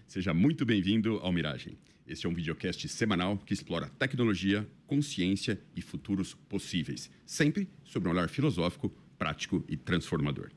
Seja muito bem-vindo ao Miragem. Este é um videocast semanal que explora tecnologia, consciência e futuros possíveis, sempre sob um olhar filosófico, prático e transformador.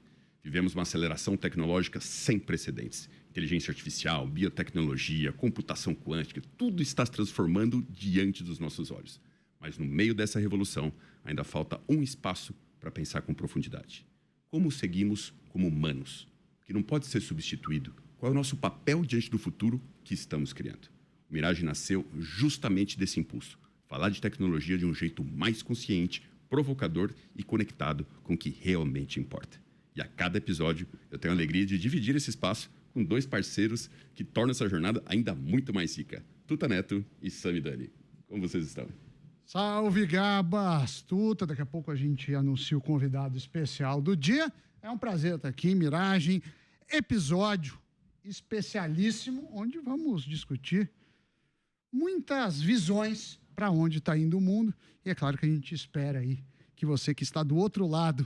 Vivemos uma aceleração tecnológica sem precedentes. Inteligência artificial, biotecnologia, computação quântica, tudo está se transformando diante dos nossos olhos. Mas no meio dessa revolução, ainda falta um espaço para pensar com profundidade. Como seguimos como humanos? Que não pode ser substituído. Qual é o nosso papel diante do futuro que estamos criando? O Miragem nasceu justamente desse impulso. Falar de tecnologia de um jeito mais consciente, provocador e conectado com o que realmente importa. E a cada episódio eu tenho a alegria de dividir esse espaço com dois parceiros que tornam essa jornada ainda muito mais rica. Tuta Neto e Sami Dani. Como vocês estão? Salve, Gabas! Tuta, daqui a pouco a gente anuncia o convidado especial do dia. É um prazer estar aqui, Miragem. Episódio especialíssimo, onde vamos discutir muitas visões para onde está indo o mundo. E é claro que a gente espera aí que você que está do outro lado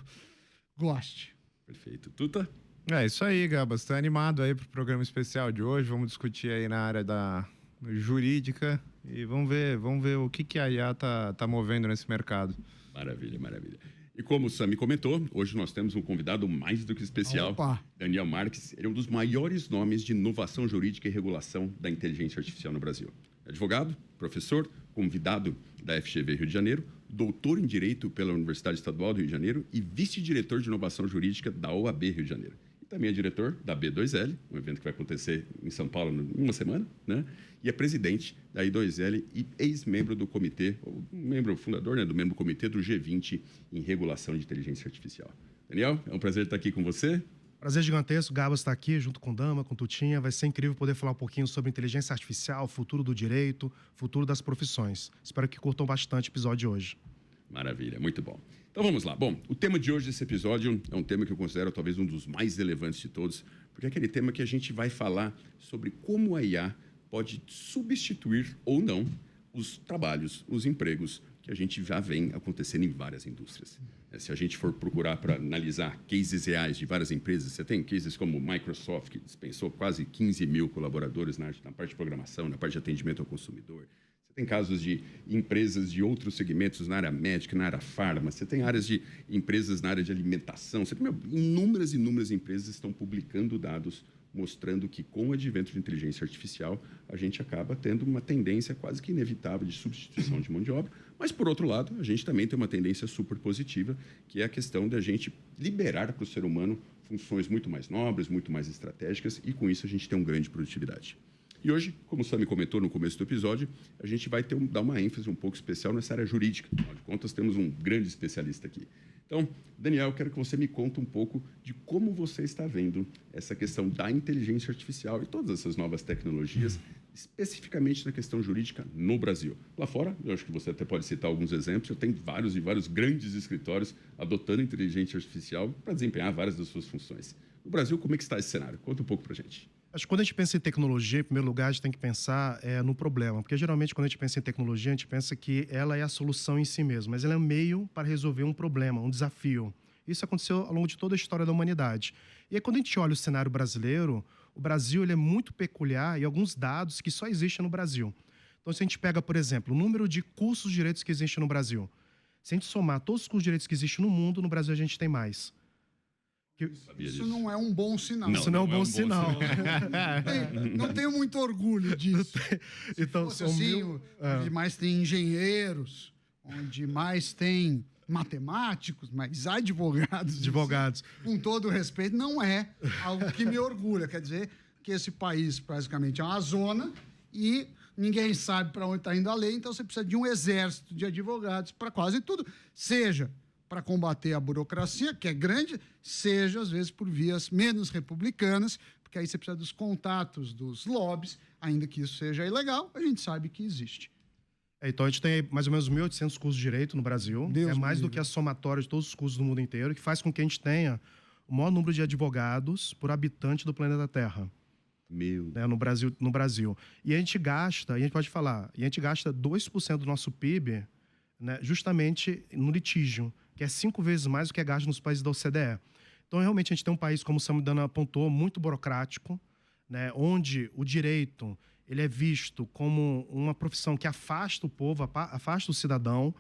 goste. Perfeito. Tuta? É isso aí, Gabas. Tá animado aí pro programa especial de hoje. Vamos discutir aí na área da jurídica e vamos ver o que a IA tá movendo nesse mercado. Maravilha, maravilha. E como o Sami comentou, hoje nós temos um convidado mais do que especial, Opa. Daniel Marques. Ele é um dos maiores nomes de inovação jurídica e regulação da inteligência artificial no Brasil. Advogado, professor, convidado da FGV Rio de Janeiro, doutor em Direito pela Universidade Estadual do Rio de Janeiro e vice-diretor de inovação jurídica da OAB Rio de Janeiro. E também é diretor da B2L, um evento que vai acontecer em São Paulo em uma semana, né? E é presidente da I2L e ex-membro do comitê, ou membro fundador, né, do membro do comitê do G20 em regulação de inteligência artificial. Daniel, é um prazer estar aqui com você. Prazer gigantesco, Gabas está aqui junto com Dama, com Tutinha. Vai ser incrível poder falar um pouquinho sobre inteligência artificial, futuro do direito, futuro das profissões. Espero que curtam bastante o episódio de hoje. Maravilha, muito bom. Então vamos lá. Bom, o tema de hoje desse episódio é um tema que eu considero talvez um dos mais relevantes de todos, porque é aquele tema que a gente vai falar sobre como a IA pode substituir ou não os trabalhos, os empregos que a gente já vem acontecendo em várias indústrias. Se a gente for procurar para analisar cases reais de várias empresas, você tem cases como Microsoft, que dispensou quase 15 mil colaboradores na parte de programação, na parte de atendimento ao consumidor. Você tem casos de empresas de outros segmentos na área médica, na área farma. Você tem áreas de empresas na área de alimentação. Você tem inúmeras empresas estão publicando dados mostrando que, com o advento de inteligência artificial, a gente acaba tendo uma tendência quase que inevitável de substituição de mão de obra. Mas, por outro lado, a gente também tem uma tendência super positiva, que é a questão da gente liberar para o ser humano funções muito mais nobres, muito mais estratégicas, e com isso a gente tem uma grande produtividade. E hoje, como o Sami comentou no começo do episódio, a gente vai dar uma ênfase um pouco especial nessa área jurídica. Afinal de contas, temos um grande especialista aqui. Então, Daniel, eu quero que você me conte um pouco de como você está vendo essa questão da inteligência artificial e todas essas novas tecnologias, especificamente na questão jurídica no Brasil. Lá fora, eu acho que você até pode citar alguns exemplos, eu tenho vários grandes escritórios adotando inteligência artificial para desempenhar várias das suas funções. No Brasil, como é que está esse cenário? Conta um pouco para a gente. Acho que quando a gente pensa em tecnologia, em primeiro lugar, a gente tem que pensar no problema. Porque, geralmente, quando a gente pensa em tecnologia, a gente pensa que ela é a solução em si mesma. Mas ela é um meio para resolver um problema, um desafio. Isso aconteceu ao longo de toda a história da humanidade. E aí, quando a gente olha o cenário brasileiro, o Brasil ele é muito peculiar em alguns dados que só existem no Brasil. Então, se a gente pega, por exemplo, o número de cursos de direitos que existem no Brasil. Se a gente somar todos os cursos de direitos que existem no mundo, no Brasil a gente tem mais. Isso não é um bom sinal. Isso não é um bom sinal. Não tenho muito orgulho disso. Então, se fosse assim, onde mais tem engenheiros, onde mais tem matemáticos, mas advogados. Com todo respeito, não é algo que me orgulha. Quer dizer que esse país basicamente é uma zona e ninguém sabe para onde está indo a lei, então você precisa de um exército de advogados para quase tudo. Seja para combater a burocracia, que é grande, seja, às vezes, por vias menos republicanas, porque aí você precisa dos contatos dos lobbies, ainda que isso seja ilegal, a gente sabe que existe. Então, a gente tem mais ou menos 1.800 cursos de direito no Brasil. Deus é mais me do que a somatória de todos os cursos do mundo inteiro, que faz com que a gente tenha o maior número de advogados por habitante do planeta Terra. No Brasil. E a gente gasta 2% do nosso PIB, né, justamente no litígio, que é 5 vezes mais do que é gasto nos países da OCDE. Então, realmente, a gente tem um país, como o Samidana apontou, muito burocrático, né, onde o direito ele é visto como uma profissão que afasta o povo, afasta o cidadão.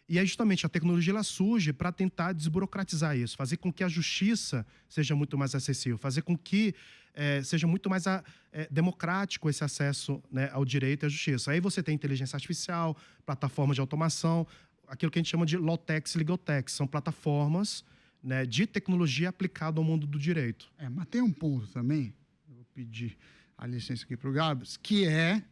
E é justamente a tecnologia ela surge para tentar desburocratizar isso, fazer com que a justiça seja muito mais acessível, fazer com que seja muito mais democrático esse acesso, né, ao direito e à justiça. Aí você tem inteligência artificial, plataformas de automação, aquilo que a gente chama de Law-Tech, Legal-Tech, são plataformas, né, de tecnologia aplicada ao mundo do direito. Mas tem um ponto também, eu vou pedir a licença aqui para o Gabas, que é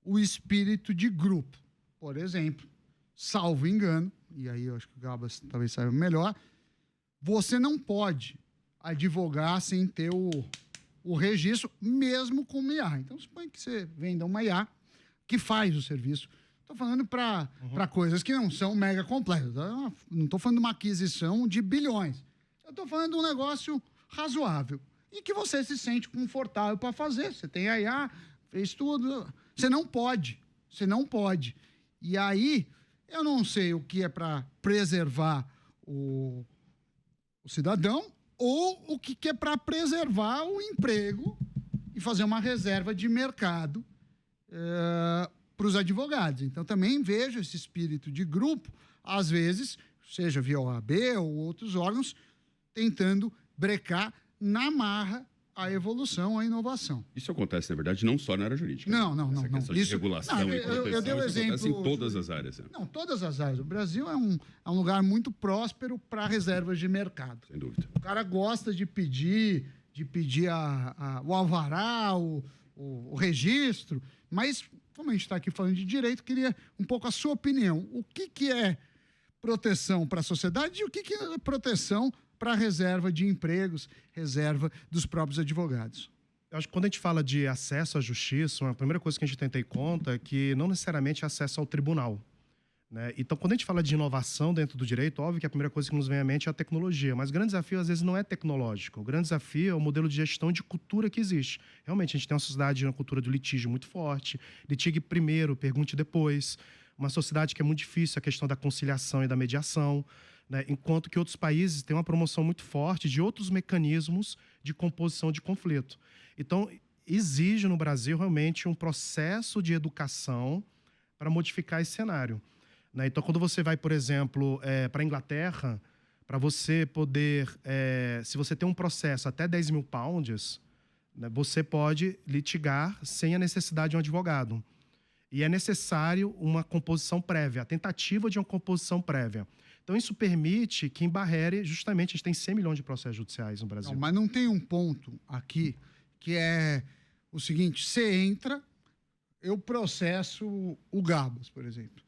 o espírito de grupo. Por exemplo, salvo engano, e aí eu acho que o Gabas talvez saiba melhor, você não pode advogar sem ter o registro, mesmo com uma IA. Então, suponha que você venda uma IA que faz o serviço. Estou falando para coisas que não são mega complexas. Não estou falando de uma aquisição de bilhões. Eu estou falando de um negócio razoável e que você se sente confortável para fazer. Você tem a IA, fez tudo. Você não pode. E aí, eu não sei o que é para preservar o cidadão ou o que é para preservar o emprego e fazer uma reserva de mercado para os advogados. Então, também vejo esse espírito de grupo, às vezes, seja via OAB ou outros órgãos, tentando brecar na marra a evolução, a inovação. Isso acontece, na verdade, não só na área jurídica. Não. Essa questão de regulação e proteção, eu dei o exemplo, acontece em todas as áreas. Não, todas as áreas. O Brasil é um lugar muito próspero para reservas de mercado. Sem dúvida. O cara gosta de pedir o alvará, o registro, mas, como a gente está aqui falando de direito, queria um pouco a sua opinião. O que é proteção para a sociedade e o que é proteção para a reserva de empregos, reserva dos próprios advogados? Eu acho que quando a gente fala de acesso à justiça, a primeira coisa que a gente tem que ter em conta é que não necessariamente é acesso ao tribunal, né? Então, quando a gente fala de inovação dentro do direito, óbvio que a primeira coisa que nos vem à mente é a tecnologia, mas o grande desafio, às vezes, não é tecnológico. O grande desafio é o modelo de gestão de cultura que existe. Realmente, a gente tem uma sociedade, uma cultura do litígio muito forte, litigue primeiro, pergunte depois. Uma sociedade que é muito difícil a questão da conciliação e da mediação, né? Enquanto que outros países têm uma promoção muito forte de outros mecanismos de composição de conflito. Então, exige no Brasil realmente um processo de educação para modificar esse cenário, né? Então, quando você vai, por exemplo, para a Inglaterra, para você poder, se você tem um processo até 10 mil pounds, né, você pode litigar sem a necessidade de um advogado. E é necessário uma composição prévia, a tentativa de uma composição prévia. Então, isso permite que embarrere, justamente, a gente tem 100 milhões de processos judiciais no Brasil. Não, mas não tem um ponto aqui que é o seguinte: você entra, eu processo o Gabas, por exemplo.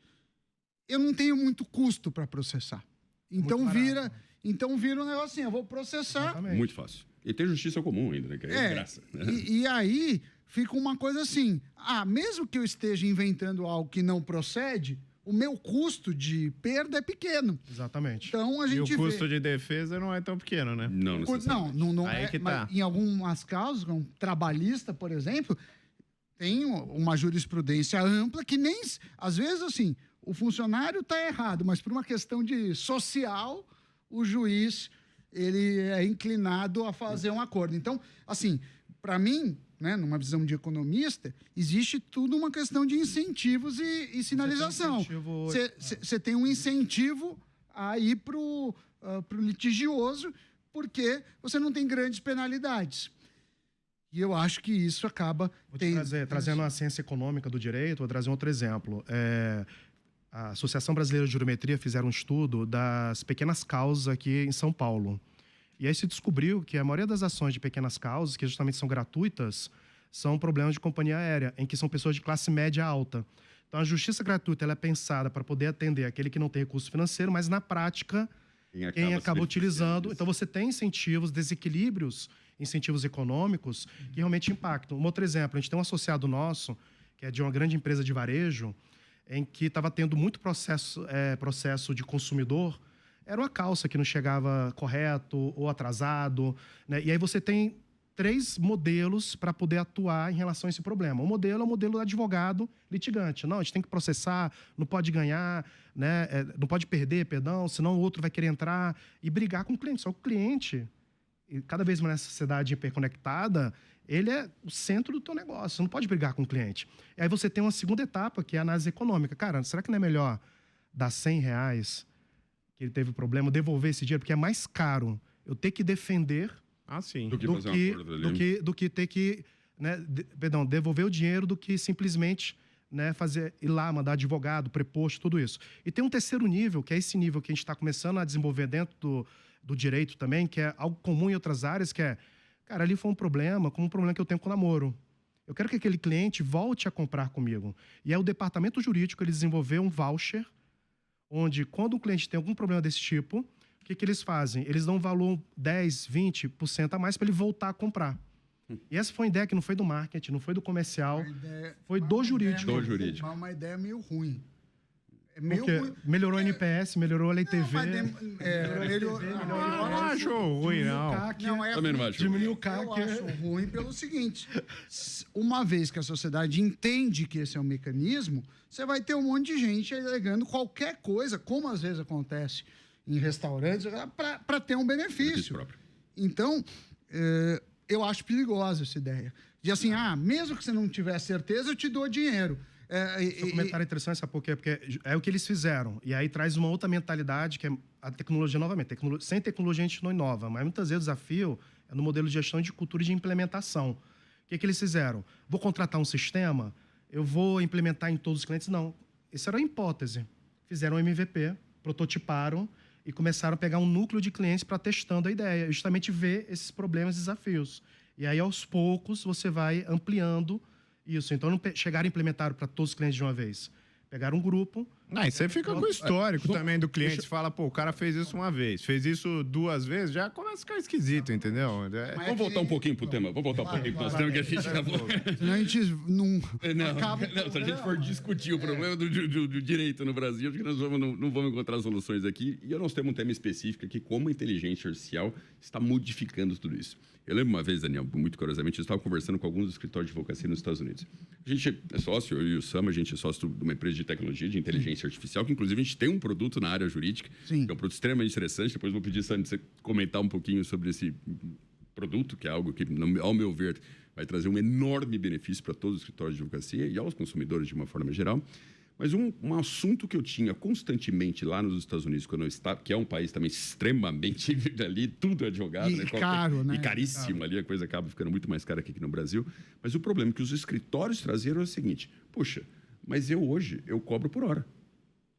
Eu não tenho muito custo para processar. Então vira um negócio assim, eu vou processar. Exatamente. Muito fácil. E tem justiça comum ainda, né? Que é graça. Né? E aí fica uma coisa assim, mesmo que eu esteja inventando algo que não procede, o meu custo de perda é pequeno. Exatamente. Então a gente E o custo de defesa não é tão pequeno, né? Não necessariamente. Não Aí é, que tá. mas em algumas causas, como trabalhista, por exemplo, tem uma jurisprudência ampla que nem... Às vezes, assim, o funcionário está errado, mas por uma questão de social, o juiz ele é inclinado a fazer um acordo. Então, assim, para mim, né, numa visão de economista, existe tudo uma questão de incentivos e sinalização. Você tem um incentivo a ir para o litigioso porque você não tem grandes penalidades. E eu acho que isso acaba... Trazendo a ciência econômica do direito, vou trazer um outro exemplo. A Associação Brasileira de Geometria fizeram um estudo das pequenas causas aqui em São Paulo. E aí se descobriu que a maioria das ações de pequenas causas, que justamente são gratuitas, são problemas de companhia aérea, em que são pessoas de classe média alta. Então, a justiça gratuita ela é pensada para poder atender aquele que não tem recurso financeiro, mas, na prática, quem acaba utilizando... Então, você tem incentivos, desequilíbrios, incentivos econômicos que realmente impactam. Um outro exemplo, a gente tem um associado nosso, que é de uma grande empresa de varejo, em que estava tendo muito processo de consumidor. Era uma calça que não chegava correto ou atrasado, né? E aí você tem 3 modelos para poder atuar em relação a esse problema. O modelo é o modelo do advogado litigante. Não, a gente tem que processar, não pode ganhar, né? Não pode perder, perdão, senão o outro vai querer entrar e brigar com o cliente. Só que o cliente, cada vez mais nessa sociedade hiperconectada, ele é o centro do teu negócio, você não pode brigar com o cliente. E aí você tem uma segunda etapa, que é a análise econômica. Cara, será que não é melhor dar R$100, que ele teve problema, devolver esse dinheiro? Porque é mais caro eu ter que defender sim. Do que fazer um acordo ali. do que ter que, né, devolver o dinheiro do que simplesmente, né, ir lá, mandar advogado, preposto, tudo isso. E tem um terceiro nível, que é esse nível que a gente está começando a desenvolver dentro do direito também, que é algo comum em outras áreas, que é, cara, ali foi um problema, como um problema que eu tenho com o namoro. Eu quero que aquele cliente volte a comprar comigo. E aí o departamento jurídico, ele desenvolveu um voucher, onde quando o cliente tem algum problema desse tipo, o que eles fazem? Eles dão um valor 10%, 20% a mais para ele voltar a comprar. E essa foi uma ideia que não foi do marketing, não foi do comercial, foi do jurídico. Do jurídico. Mas uma ideia meio ruim. É meio ruim. Melhorou o NPS, melhorou a Lei TV. Eu não acho ruim, não. Também não acho. Diminuiu o CAC. Eu acho ruim pelo seguinte, uma vez que a sociedade entende que esse é um mecanismo, você vai ter um monte de gente alegando qualquer coisa, como às vezes acontece em restaurantes, para ter um benefício. Próprio. Então, eu acho perigosa essa ideia. De assim, mesmo que você não tiver certeza, eu te dou dinheiro. Seu comentário é interessante, sabe por quê? Porque é o que eles fizeram. E aí traz uma outra mentalidade, que é a tecnologia novamente. Sem tecnologia a gente não inova, mas muitas vezes o desafio é no modelo de gestão de cultura e de implementação. O que eles fizeram? Vou contratar um sistema, eu vou implementar em todos os clientes? Não. Essa era a hipótese. Fizeram um MVP, prototiparam e começaram a pegar um núcleo de clientes para testando a ideia, justamente ver esses problemas e desafios. E aí, aos poucos, você vai ampliando isso. Então, não chegaram a implementar para todos os clientes de uma vez. Pegaram um grupo... E você fica com o histórico também do cliente. Você fala, pô, o cara fez isso uma vez, fez isso 2 vezes, já começa a ficar esquisito, entendeu? Vamos voltar um pouquinho pro tema. Vamos voltar um pouquinho pro tema que a gente acabou. Senão a gente não acaba... Se a gente for discutir o problema do direito no Brasil, acho que nós não vamos encontrar soluções aqui. E nós temos um tema específico aqui, como a inteligência artificial está modificando tudo isso. Eu lembro uma vez, Daniel, muito curiosamente, eu estava conversando com alguns escritórios de advocacia nos Estados Unidos. A gente é sócio, eu e o Sam, a gente é sócio de uma empresa de tecnologia, de inteligência artificial, que inclusive a gente tem um produto na área jurídica, Sim. que é um produto extremamente interessante. Depois vou pedir, Sam, você comentar um pouquinho sobre esse produto, que é algo que, ao meu ver, vai trazer um enorme benefício para todos os escritórios de advocacia e aos consumidores de uma forma geral. Mas um assunto que eu tinha constantemente lá nos Estados Unidos, quando eu estava, que é um país também extremamente ali, tudo é advogado, e caro, né? E caríssimo ali, a coisa acaba ficando muito mais cara que aqui no Brasil. Mas o problema que os escritórios traziam é o seguinte: puxa, mas hoje eu cobro por hora.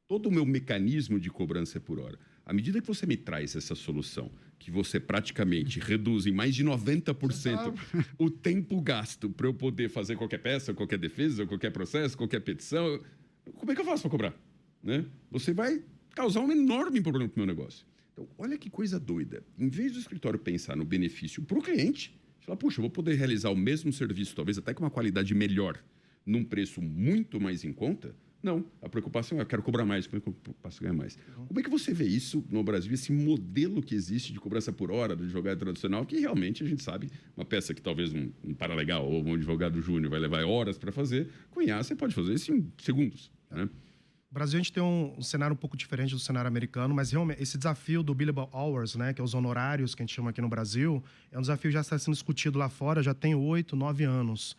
Todo o meu mecanismo de cobrança é por hora. À medida que você me traz essa solução, que você praticamente reduz em mais de 90% o tempo gasto para eu poder fazer qualquer peça, qualquer defesa, qualquer processo, qualquer petição, como é que eu faço para cobrar? Né? Você vai causar um enorme problema para o meu negócio. Então, olha que coisa doida. Em vez do escritório pensar no benefício para o cliente, falar, puxa, eu vou poder realizar o mesmo serviço, talvez até com uma qualidade melhor, num preço muito mais em conta. Não, a preocupação é, eu quero cobrar mais, como é que eu posso ganhar mais? Como é que você vê isso no Brasil, esse modelo que existe de cobrança por hora do advogado tradicional, que realmente a gente sabe, uma peça que talvez um paralegal ou um advogado júnior vai levar horas para fazer, com IA você pode fazer isso em segundos. Né? No Brasil, a gente tem um cenário um pouco diferente do cenário americano, mas realmente esse desafio do billable hours, né, que é os honorários que a gente chama aqui no Brasil, é um desafio que já está sendo discutido lá fora, já tem 8, 9 anos.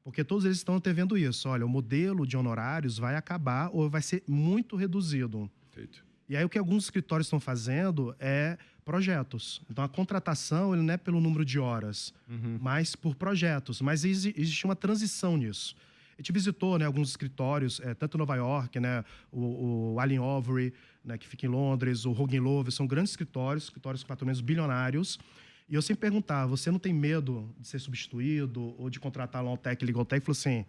Porque todos eles estão antevendo isso. Olha, o modelo de honorários vai acabar ou vai ser muito reduzido. Perfeito. E aí o que alguns escritórios estão fazendo é projetos. Então a contratação ele não é pelo número de horas, mas por projetos. Mas existe uma transição nisso. A gente visitou, né, alguns escritórios, tanto em Nova York, né, o Allen Overy, né, que fica em Londres, o Hogan Lovells, são grandes escritórios com patrões bilionários. E eu sempre perguntava, você não tem medo de ser substituído ou de contratar lá um tech, legal tech? Ele falou assim,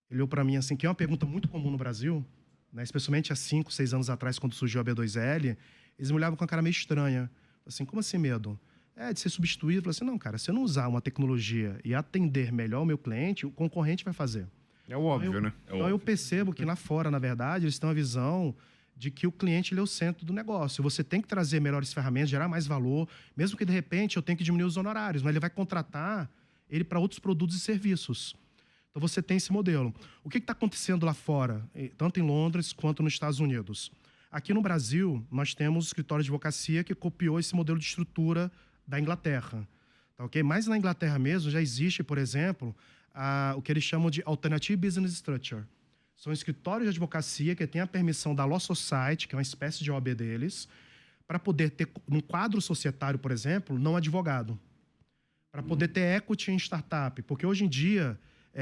ele olhou para mim assim, que é uma pergunta muito comum no Brasil, né, especialmente há 5, 6 anos atrás, quando surgiu a B2L, eles me olhavam com uma cara meio estranha. Assim, como assim medo? De ser substituído. Eu falei assim, não, cara, se eu não usar uma tecnologia e atender melhor o meu cliente, o concorrente vai fazer. É o óbvio, né? Então eu percebo que lá fora, na verdade, eles têm uma visão de que o cliente ele é o centro do negócio. Você tem que trazer melhores ferramentas, gerar mais valor, mesmo que, de repente, eu tenha que diminuir os honorários, mas ele vai contratar ele para outros produtos e serviços. Então, você tem esse modelo. O que está acontecendo lá fora, tanto em Londres quanto nos Estados Unidos? Aqui no Brasil, nós temos o escritório de advocacia que copiou esse modelo de estrutura da Inglaterra. tá ok? Mas na Inglaterra mesmo já existe, por exemplo, o que eles chamam de Alternative Business Structure. São escritórios de advocacia que têm a permissão da Law Society, que é uma espécie de OAB deles, para poder ter um quadro societário, por exemplo, não advogado. Para poder ter equity em startup. Porque hoje em dia,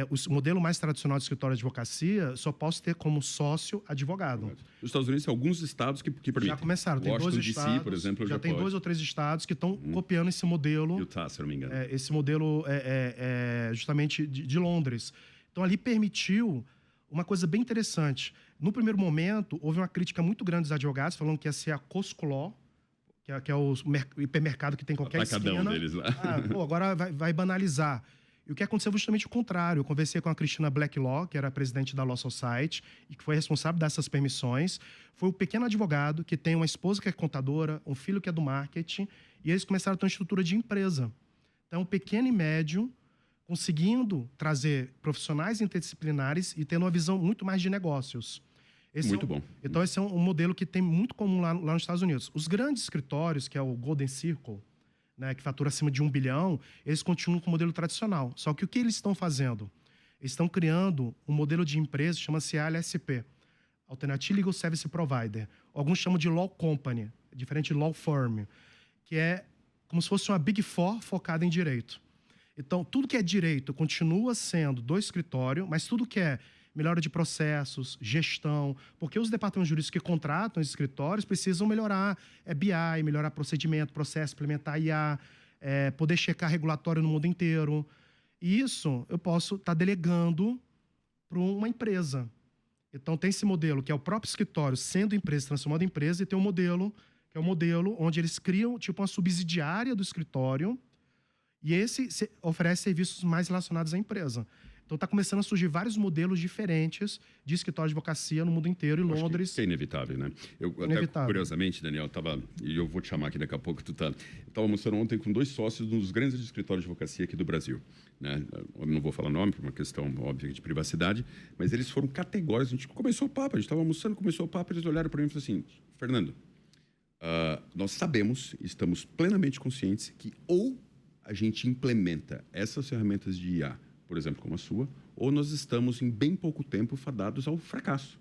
o modelo mais tradicional de escritório de advocacia só posso ter como sócio advogado. Nos Estados Unidos, tem alguns estados que permitem. Já começaram. Tem Washington, dois estados, DC, por exemplo, já tem pode. 2 ou 3 estados que estão copiando esse modelo. Utah, se eu não me engano. Esse modelo justamente de Londres. Então, ali permitiu uma coisa bem interessante. No primeiro momento, houve uma crítica muito grande dos advogados, falando que ia ser a Costco Law, que é o hipermercado que tem qualquer esquina. Deles lá. Agora vai banalizar. E o que aconteceu foi justamente o contrário. Eu conversei com a Cristina Blacklaw, que era a presidente da Law Society, e que foi responsável dessas permissões. Foi o pequeno advogado que tem uma esposa que é contadora, um filho que é do marketing, e eles começaram a ter uma estrutura de empresa. Então, pequeno e médio, conseguindo trazer profissionais interdisciplinares e tendo uma visão muito mais de negócios. Muito bom. Então, esse é um modelo que tem muito comum lá nos Estados Unidos. Os grandes escritórios, que é o Golden Circle, né, que fatura acima de 1 bilhão, eles continuam com o modelo tradicional. Só que o que eles estão fazendo? Eles estão criando um modelo de empresa, chama-se ALSP, Alternative Legal Service Provider. Alguns chamam de Law Company, diferente de Law Firm, que é como se fosse uma Big Four focada em direito. Então, tudo que é direito continua sendo do escritório, mas tudo que é melhora de processos, gestão, porque os departamentos jurídicos que contratam os escritórios precisam melhorar BI, melhorar procedimento, processo, implementar IA, poder checar regulatório no mundo inteiro. E isso eu posso estar delegando para uma empresa. Então, tem esse modelo, que é o próprio escritório sendo empresa, transformado em empresa, e tem um modelo, que é o modelo onde eles criam tipo uma subsidiária do escritório, e esse oferece serviços mais relacionados à empresa. Então, está começando a surgir vários modelos diferentes de escritório de advocacia no mundo inteiro, em Londres. Que é inevitável, né? Até, curiosamente, Daniel, e eu vou te chamar aqui daqui a pouco, eu estava almoçando ontem com 2 sócios de um dos grandes escritórios de advocacia aqui do Brasil. Né? Eu não vou falar nome, por uma questão óbvia de privacidade, mas eles foram categóricos. A gente começou o papo, a gente estava almoçando, começou o papo, eles olharam para mim e falaram assim, Fernando, nós sabemos, estamos plenamente conscientes que ou a gente implementa essas ferramentas de IA, por exemplo, como a sua, ou nós estamos, em bem pouco tempo, fadados ao fracasso.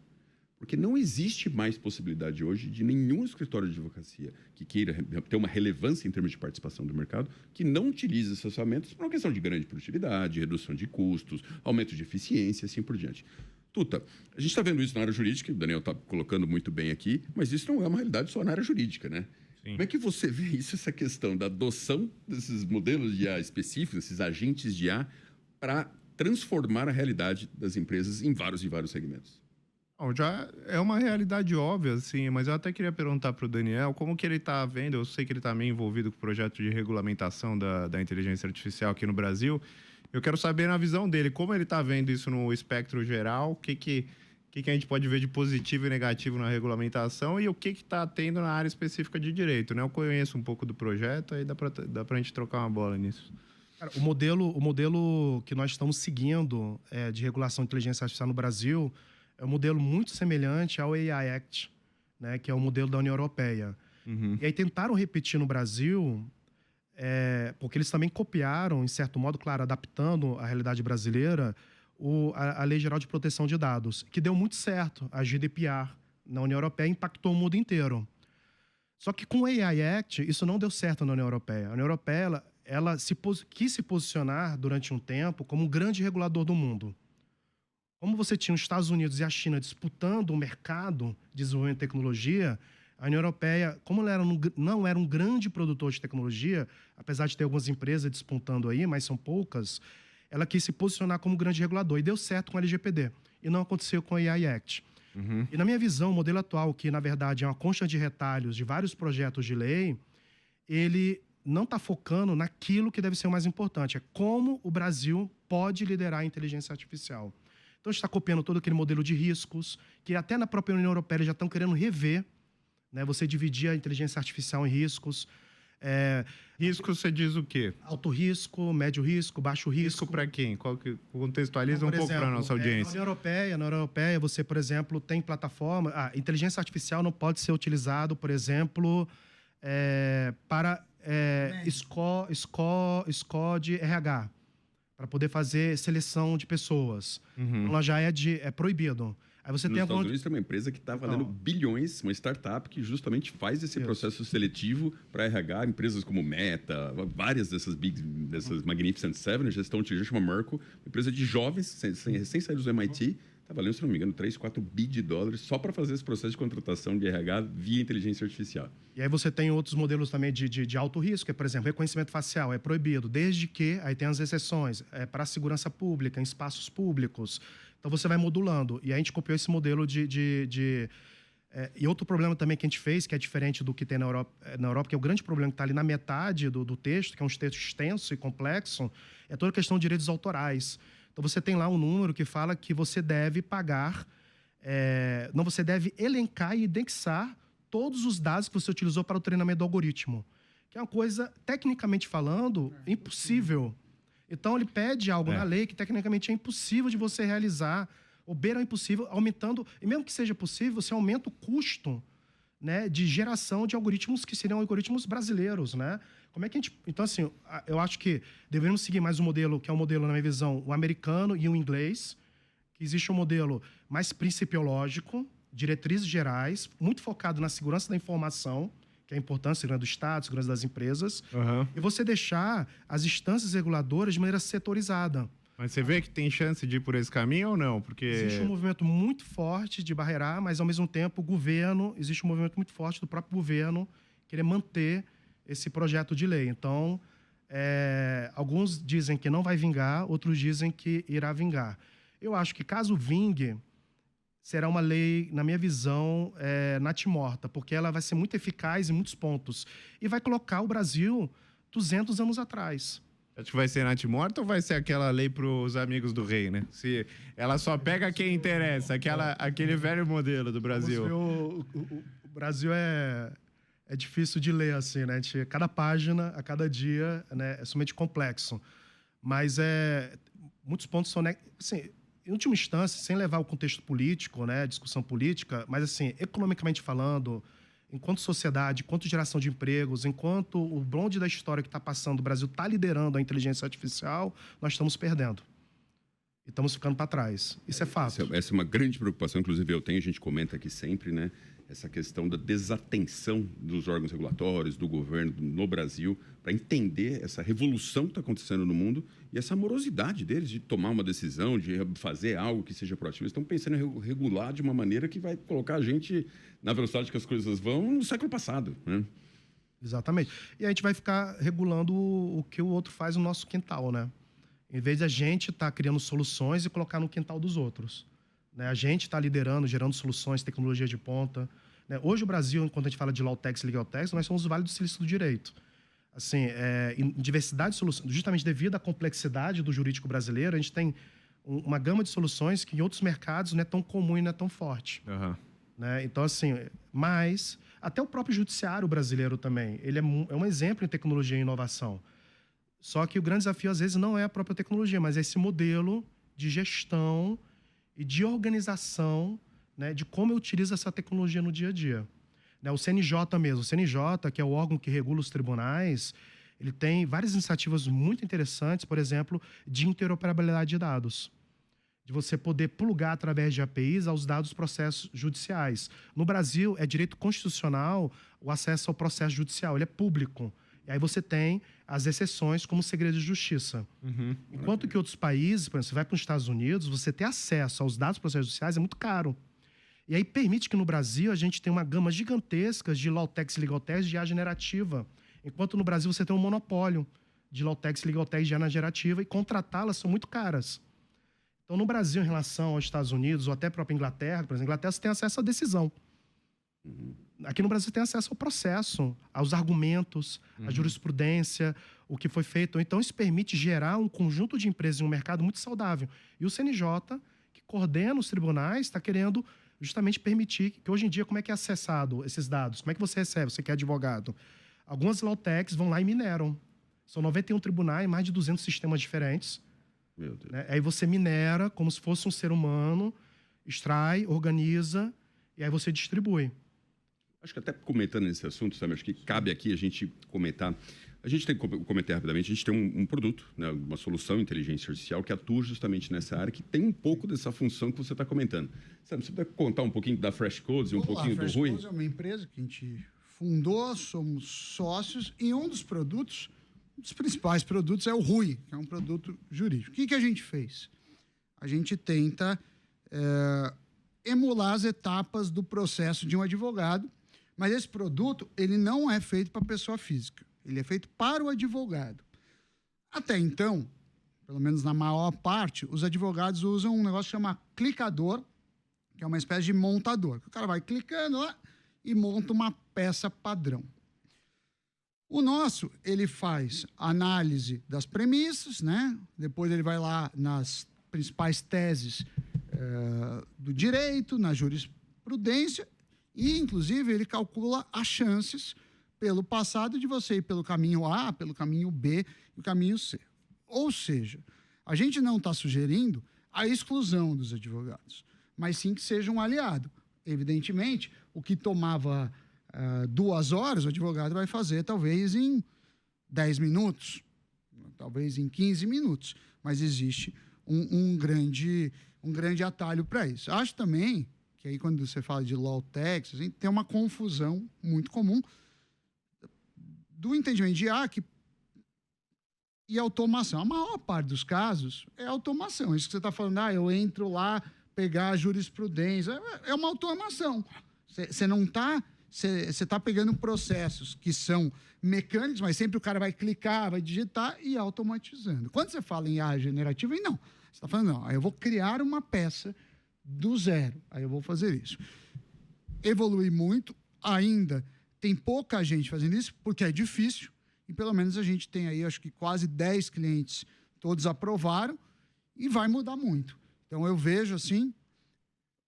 Porque não existe mais possibilidade hoje de nenhum escritório de advocacia que queira ter uma relevância em termos de participação do mercado que não utilize essas ferramentas por uma questão de grande produtividade, redução de custos, aumento de eficiência e assim por diante. Tuta, a gente está vendo isso na área jurídica, o Daniel está colocando muito bem aqui, mas isso não é uma realidade só na área jurídica, né? Sim. Como é que você vê isso, essa questão da adoção desses modelos de IA específicos, esses agentes de IA, para transformar a realidade das empresas em vários e vários segmentos? Bom, já é uma realidade óbvia, assim, mas eu até queria perguntar para o Daniel como que ele está vendo, eu sei que ele está meio envolvido com o projeto de regulamentação da inteligência artificial aqui no Brasil. Eu quero saber, na visão dele, como ele está vendo isso no espectro geral, o que a gente pode ver de positivo e negativo na regulamentação e o que está tendo na área específica de direito, né? Eu conheço um pouco do projeto, aí dá para a gente trocar uma bola nisso. Cara, o modelo que nós estamos seguindo de regulação de inteligência artificial no Brasil é um modelo muito semelhante ao AI Act, né, que é o modelo da União Europeia. Uhum. E aí tentaram repetir no Brasil, porque eles também copiaram, em certo modo, claro, adaptando a realidade brasileira, a Lei Geral de Proteção de Dados, que deu muito certo. A GDPR na União Europeia impactou o mundo inteiro. Só que com o AI Act, isso não deu certo na União Europeia. A União Europeia ela quis se posicionar durante um tempo como um grande regulador do mundo. Como você tinha os Estados Unidos e a China disputando o mercado de desenvolvimento de tecnologia, a União Europeia, como ela não era um grande produtor de tecnologia, apesar de ter algumas empresas despontando aí, mas são poucas, ela quis se posicionar como grande regulador. E deu certo com a LGPD. E não aconteceu com a AI Act. Uhum. E na minha visão, o modelo atual, que na verdade é uma concha de retalhos de vários projetos de lei, ele não está focando naquilo que deve ser o mais importante. É como o Brasil pode liderar a inteligência artificial. Então, a gente está copiando todo aquele modelo de riscos, que até na própria União Europeia eles já estão querendo rever, né? Você dividir a inteligência artificial em riscos. Risco, você diz o quê? Alto risco, médio risco, baixo risco. Risco para quem? Contextualiza um pouco para a nossa audiência. Na União Europeia, você, por exemplo, tem plataforma... A inteligência artificial não pode ser utilizado, por exemplo, para score de RH, para poder fazer seleção de pessoas. Ela já é proibido. Aí você Nos Estados Unidos tem uma empresa que está valendo bilhões, uma startup que justamente faz esse processo seletivo para RH, empresas como Meta, várias dessas Magnificent Seven, já estão utilizando, chama Merkle, uma empresa de jovens, recém-saídos do MIT, está valendo, se não me engano, 3, 4 bi de dólares só para fazer esse processo de contratação de RH via inteligência artificial. E aí você tem outros modelos também de alto risco, que, por exemplo, reconhecimento facial é proibido, desde que, aí tem as exceções, para a segurança pública, em espaços públicos. Então você vai modulando. E aí a gente copiou esse modelo e outro problema também que a gente fez, que é diferente do que tem na Europa, que é o grande problema que está ali na metade do texto, que é um texto extenso e complexo, é toda a questão de direitos autorais. Então você tem lá um número que fala que você deve pagar, você deve elencar e indexar todos os dados que você utilizou para o treinamento do algoritmo, que é uma coisa, tecnicamente falando, impossível. Então, ele pede algo na lei que, tecnicamente, é impossível de você realizar, ou beira o impossível, aumentando... E mesmo que seja possível, você aumenta o custo, né, de geração de algoritmos que seriam algoritmos brasileiros, né? Como é que a gente... Então, assim, eu acho que deveríamos seguir mais um modelo, que é um modelo, na minha visão, o americano e o inglês, que existe um modelo mais principiológico, diretrizes gerais, muito focado na segurança da informação, que é a importância, segurança do Estado, segurança das empresas, e você deixar as instâncias reguladoras de maneira setorizada. Mas você vê que tem chance de ir por esse caminho ou não? Porque existe um movimento muito forte de barreirar, mas, ao mesmo tempo, o governo, existe um movimento muito forte do próprio governo querer manter esse projeto de lei. Então, alguns dizem que não vai vingar, outros dizem que irá vingar. Eu acho que, caso vingue, será uma lei, na minha visão, natimorta, porque ela vai ser muito eficaz em muitos pontos e vai colocar o Brasil 200 anos atrás. Acho que vai ser natimorta ou vai ser aquela lei para os amigos do rei, né? Se ela só pega quem interessa, aquele velho modelo do Brasil. O Brasil é difícil de ler, assim, né? Cada página, a cada dia, né, é somente complexo. Mas muitos pontos são... Assim, em última instância, sem levar o contexto político, né, discussão política, mas, assim, economicamente falando, enquanto sociedade, enquanto geração de empregos, enquanto o bonde da história que está passando, o Brasil está liderando a inteligência artificial, nós estamos perdendo. E estamos ficando para trás. Isso é fato. Essa é uma grande preocupação, inclusive eu tenho, a gente comenta aqui sempre, né? Essa questão da desatenção dos órgãos regulatórios, do governo no Brasil, para entender essa revolução que está acontecendo no mundo e essa morosidade deles de tomar uma decisão, de fazer algo que seja proativo. Eles estão pensando em regular de uma maneira que vai colocar a gente na velocidade que as coisas vão no século passado, né? Exatamente. E a gente vai ficar regulando o que o outro faz no nosso quintal, né? Em vez de a gente estar criando soluções e colocar no quintal dos outros, né? A gente está liderando, gerando soluções, tecnologia de ponta, né? Hoje o Brasil, quando a gente fala de Lautex e Legaltex, nós somos o Vale do Silício do Direito. Assim, em diversidade de soluções, justamente devido à complexidade do jurídico brasileiro, a gente tem uma gama de soluções que em outros mercados não é tão comum e não é tão forte. Né? Então, assim, mas até o próprio judiciário brasileiro também, ele é um exemplo em tecnologia e inovação. Só que o grande desafio, às vezes, não é a própria tecnologia, mas é esse modelo de gestão e de organização, né, de como eu utilizo essa tecnologia no dia a dia. Né, o CNJ mesmo, o CNJ, que é o órgão que regula os tribunais, ele tem várias iniciativas muito interessantes, por exemplo, de interoperabilidade de dados. De você poder plugar através de APIs aos dados dos processos judiciais. No Brasil, é direito constitucional o acesso ao processo judicial, ele é público. E aí você tem as exceções como segredo de justiça. Enquanto que outros países, por exemplo, você vai para os Estados Unidos, você ter acesso aos dados dos processos judiciais é muito caro. E aí permite que no Brasil a gente tenha uma gama gigantesca de Lautex e Legaltex de IA generativa. Enquanto no Brasil você tem um monopólio de Lautex e Legaltex de IA generativa e contratá-las são muito caras. Então, no Brasil, em relação aos Estados Unidos ou até a própria Inglaterra, por exemplo, Inglaterra você tem acesso à decisão. Aqui no Brasil você tem acesso ao processo, aos argumentos, à jurisprudência, o que foi feito. Então, isso permite gerar um conjunto de empresas em um mercado muito saudável. E o CNJ, que coordena os tribunais, está querendo justamente permitir que hoje em dia, como é que é acessado esses dados? Como é que você recebe, você que é advogado? Algumas Lautex vão lá e mineram. São 91 tribunais, mais de 200 sistemas diferentes. Meu Deus. Né? Aí você minera como se fosse um ser humano, extrai, organiza, e aí você distribui. Acho que até comentando nesse assunto, Sammy, acho que cabe aqui a gente comentar. A gente tem que comentar rapidamente, a gente tem um produto, né, uma solução de inteligência artificial que atua justamente nessa área, que tem um pouco dessa função que você está comentando. Sabe, você pode contar um pouquinho da Fresh Codes e um pouquinho do Rui? A Fresh Codes é uma empresa que a gente fundou, somos sócios, e um dos principais produtos é o Rui, que é um produto jurídico. O que a gente fez? A gente tenta emular as etapas do processo de um advogado, mas esse produto ele não é feito para pessoa física, ele é feito para o advogado. Até então, pelo menos na maior parte, os advogados usam um negócio que chama clicador, que é uma espécie de montador. O cara vai clicando lá e monta uma peça padrão. O nosso, ele faz análise das premissas, né? Depois ele vai lá nas principais teses do direito, na jurisprudência, e, inclusive, ele calcula as chances pelo passado de você ir pelo caminho A, pelo caminho B e o caminho C. Ou seja, a gente não está sugerindo a exclusão dos advogados, mas sim que seja um aliado. Evidentemente, o que tomava 2 horas, o advogado vai fazer talvez em 10 minutos, talvez em 15 minutos, mas existe um grande atalho para isso. Acho também que aí quando você fala de law techs, assim, tem uma confusão muito comum do entendimento de e automação. A maior parte dos casos é automação. Isso que você está falando, eu entro lá, pegar a jurisprudência, é uma automação. Você não está... Você está pegando processos que são mecânicos, mas sempre o cara vai clicar, vai digitar e automatizando. Quando você fala em IA generativa, não. Você está falando, não, aí eu vou criar uma peça do zero, aí eu vou fazer isso. Evolui muito, ainda tem pouca gente fazendo isso, porque é difícil, e pelo menos a gente tem aí, acho que quase 10 clientes, todos aprovaram, e vai mudar muito. Então eu vejo, assim,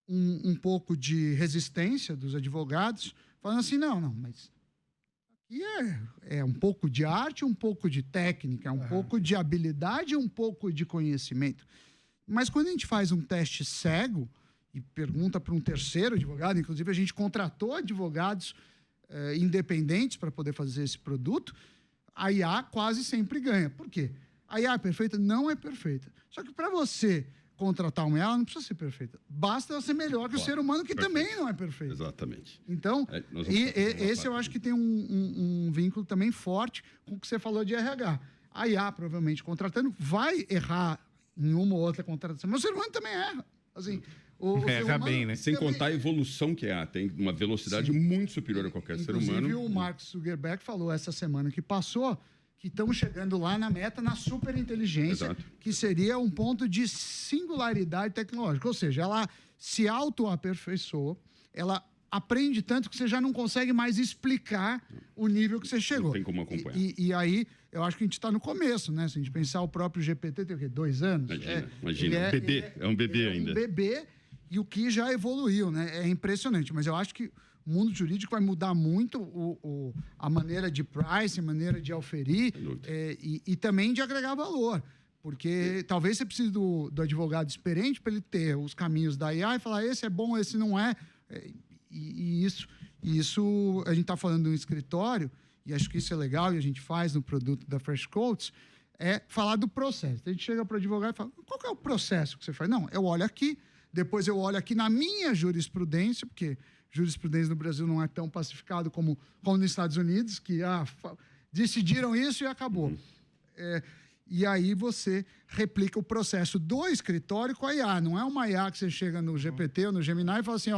um pouco de resistência dos advogados, falando assim, não, mas aqui é um pouco de arte, um pouco de técnica, um pouco de habilidade, um pouco de conhecimento. Mas quando a gente faz um teste cego e pergunta para um terceiro advogado, inclusive a gente contratou advogados independentes para poder fazer esse produto, a IA quase sempre ganha. Por quê? A IA é perfeita? Não é perfeita. Só que para você contratar uma IA, ela não precisa ser perfeita. Basta ela ser melhor que o ser humano, que também não é perfeito. Exatamente. Então, esse eu acho que tem um vínculo também forte com o que você falou de RH. A IA, provavelmente, contratando, vai errar em uma ou outra contratação, mas o ser humano também erra. Assim, erra bem, né? Sem contar a evolução que tem uma velocidade muito superior a qualquer ser humano. Inclusive, o Mark Zuckerberg falou essa semana que passou que estamos chegando lá na meta, na superinteligência, que seria um ponto de singularidade tecnológica. Ou seja, ela se auto-aperfeiçoa, ela aprende tanto que você já não consegue mais explicar o nível que você chegou. Não tem como acompanhar. E aí, eu acho que a gente está no começo, né? Se a gente pensar o próprio GPT, tem o quê? 2 anos? Imagina. É um bebê ainda. É um bebê, e o que já evoluiu, né? É impressionante. Mas eu acho que o mundo jurídico vai mudar muito a maneira de price, a maneira de auferir e também de agregar valor. Porque talvez você precise do advogado experiente para ele ter os caminhos da IA e falar, esse é bom, esse não é. Isso a gente está falando de um escritório, e acho que isso é legal, e a gente faz no produto da Fresh Codes, é falar do processo. A gente chega para o advogado e fala, qual que é o processo que você faz? Não, eu olho aqui, depois eu olho aqui na minha jurisprudência, porque jurisprudência no Brasil não é tão pacificado como nos Estados Unidos, que decidiram isso e acabou. E aí você replica o processo do escritório com a IA. Não é uma IA que você chega no GPT ou no Gemini e fala assim,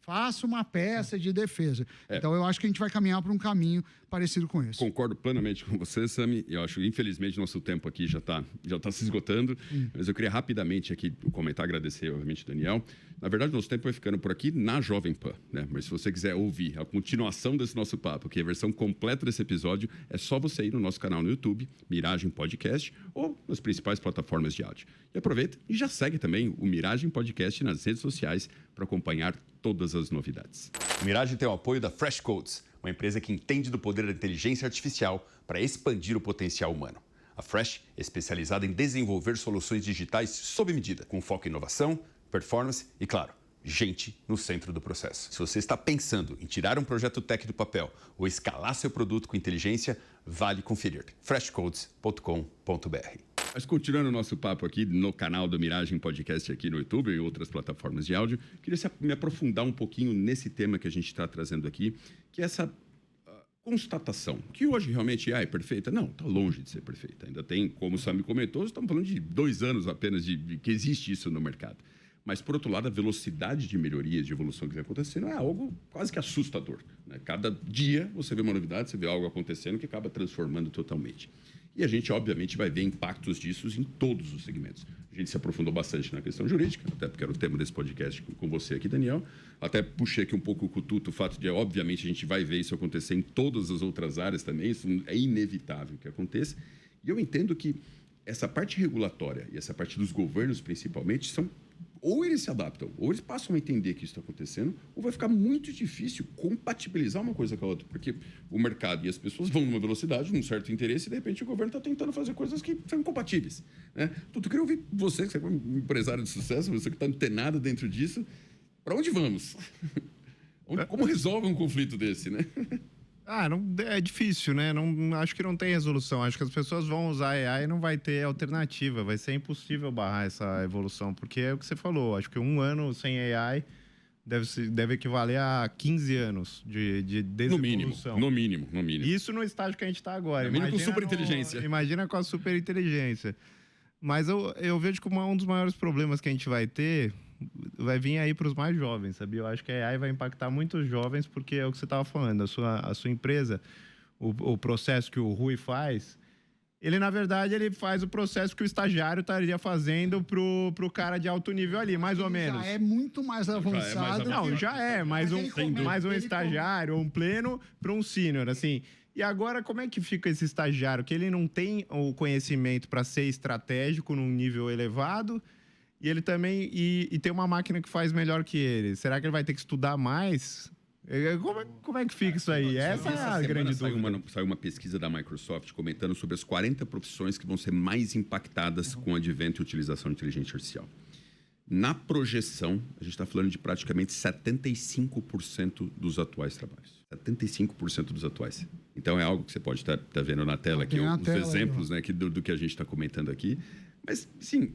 faça uma peça de defesa. Então, eu acho que a gente vai caminhar para um caminho parecido com esse. Concordo plenamente com você, Sammy. Eu acho que, infelizmente, nosso tempo aqui já tá se esgotando. Mas eu queria rapidamente aqui comentar, agradecer, obviamente, Daniel. Na verdade, nosso tempo vai ficando por aqui na Jovem Pan, né? Mas se você quiser ouvir a continuação desse nosso papo, que é a versão completa desse episódio, é só você ir no nosso canal no YouTube, Miragem Podcast, ou nas principais plataformas de áudio. E aproveita e já segue também o Miragem Podcast nas redes sociais para acompanhar todas as novidades. O Miragem tem o apoio da Fresh Codes, uma empresa que entende do poder da inteligência artificial para expandir o potencial humano. A Fresh é especializada em desenvolver soluções digitais sob medida, com foco em inovação, performance e, claro, gente no centro do processo. Se você está pensando em tirar um projeto tech do papel ou escalar seu produto com inteligência, vale conferir freshcodes.com.br. Mas continuando o nosso papo aqui no canal do Miragem Podcast aqui no YouTube e outras plataformas de áudio, queria me aprofundar um pouquinho nesse tema que a gente está trazendo aqui, que é essa constatação, que hoje realmente é perfeita. Não, está longe de ser perfeita. Ainda tem, como o Sami comentou, estamos falando de 2 anos apenas de que existe isso no mercado. Mas, por outro lado, a velocidade de melhorias, de evolução que está acontecendo é algo quase que assustador, né? Cada dia você vê uma novidade, você vê algo acontecendo que acaba transformando totalmente. E a gente, obviamente, vai ver impactos disso em todos os segmentos. A gente se aprofundou bastante na questão jurídica, até porque era o tema desse podcast com você aqui, Daniel. Até puxei aqui um pouco o cututo, o fato de, obviamente, a gente vai ver isso acontecer em todas as outras áreas também. Isso é inevitável que aconteça. E eu entendo que essa parte regulatória e essa parte dos governos, principalmente, são... Ou eles se adaptam, ou eles passam a entender que isso está acontecendo, ou vai ficar muito difícil compatibilizar uma coisa com a outra, porque o mercado e as pessoas vão numa velocidade, num certo interesse, e de repente o governo está tentando fazer coisas que são incompatíveis, né? Então, eu queria ouvir você, que é um empresário de sucesso, você que está antenado dentro disso, para onde vamos? Como resolve um conflito desse, né? Não, é difícil, né? Não, acho que não tem resolução. Acho que as pessoas vão usar AI e não vai ter alternativa. Vai ser impossível barrar essa evolução, porque é o que você falou. Acho que 1 ano sem AI deve equivaler a 15 anos de desevolução. No mínimo. Isso no estágio que a gente está agora. Imagina com superinteligência. Imagina com a superinteligência. Mas eu vejo como um dos maiores problemas que a gente vai ter vai vir aí para os mais jovens, sabia? Eu acho que a AI vai impactar muitos jovens, porque é o que você estava falando, a sua empresa, o processo que o Rui faz, ele, na verdade, ele faz o processo que o estagiário estaria fazendo pro cara de alto nível ali, mais ou menos. Já é muito mais avançado. Não, já é, mais um estagiário ou um pleno para um sênior, assim. E agora, como é que fica esse estagiário? Que ele não tem o conhecimento para ser estratégico num nível elevado, e ele também e tem uma máquina que faz melhor que ele. Será que ele vai ter que estudar mais? Como é que fica isso aí? Essa é a grande dúvida. Saiu uma pesquisa da Microsoft comentando sobre as 40 profissões que vão ser mais impactadas com o advento e utilização de inteligência artificial. Na projeção, a gente está falando de praticamente 75% dos atuais trabalhos. 75% dos atuais. Então, é algo que você pode estar vendo na tela aqui, os exemplos, né, do que a gente está comentando aqui. Mas, sim,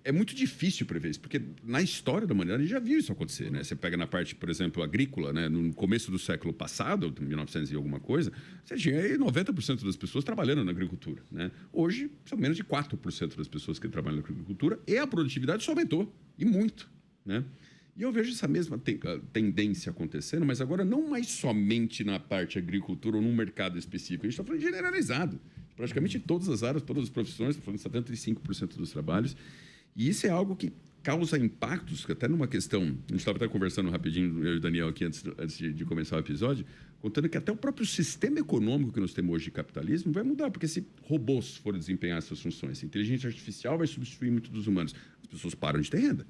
é muito difícil prever isso, porque na história da humanidade a gente já viu isso acontecer, né? Você pega na parte, por exemplo, agrícola, né? No começo do século passado, 1900 e alguma coisa, você tinha aí 90% das pessoas trabalhando na agricultura, né? Hoje, são menos de 4% das pessoas que trabalham na agricultura e a produtividade só aumentou, e muito, né? E eu vejo essa mesma tendência acontecendo, mas agora não mais somente na parte agricultura ou num mercado específico, a gente está falando generalizado. Praticamente em todas as áreas, todas as profissões, está falando de 75% dos trabalhos. E isso é algo que causa impactos, que até numa questão... A gente estava até conversando rapidinho, eu e o Daniel aqui, antes de começar o episódio, contando que até o próprio sistema econômico que nós temos hoje de capitalismo vai mudar, porque se robôs forem desempenhar essas funções, se a inteligência artificial vai substituir muito dos humanos, as pessoas param de ter renda.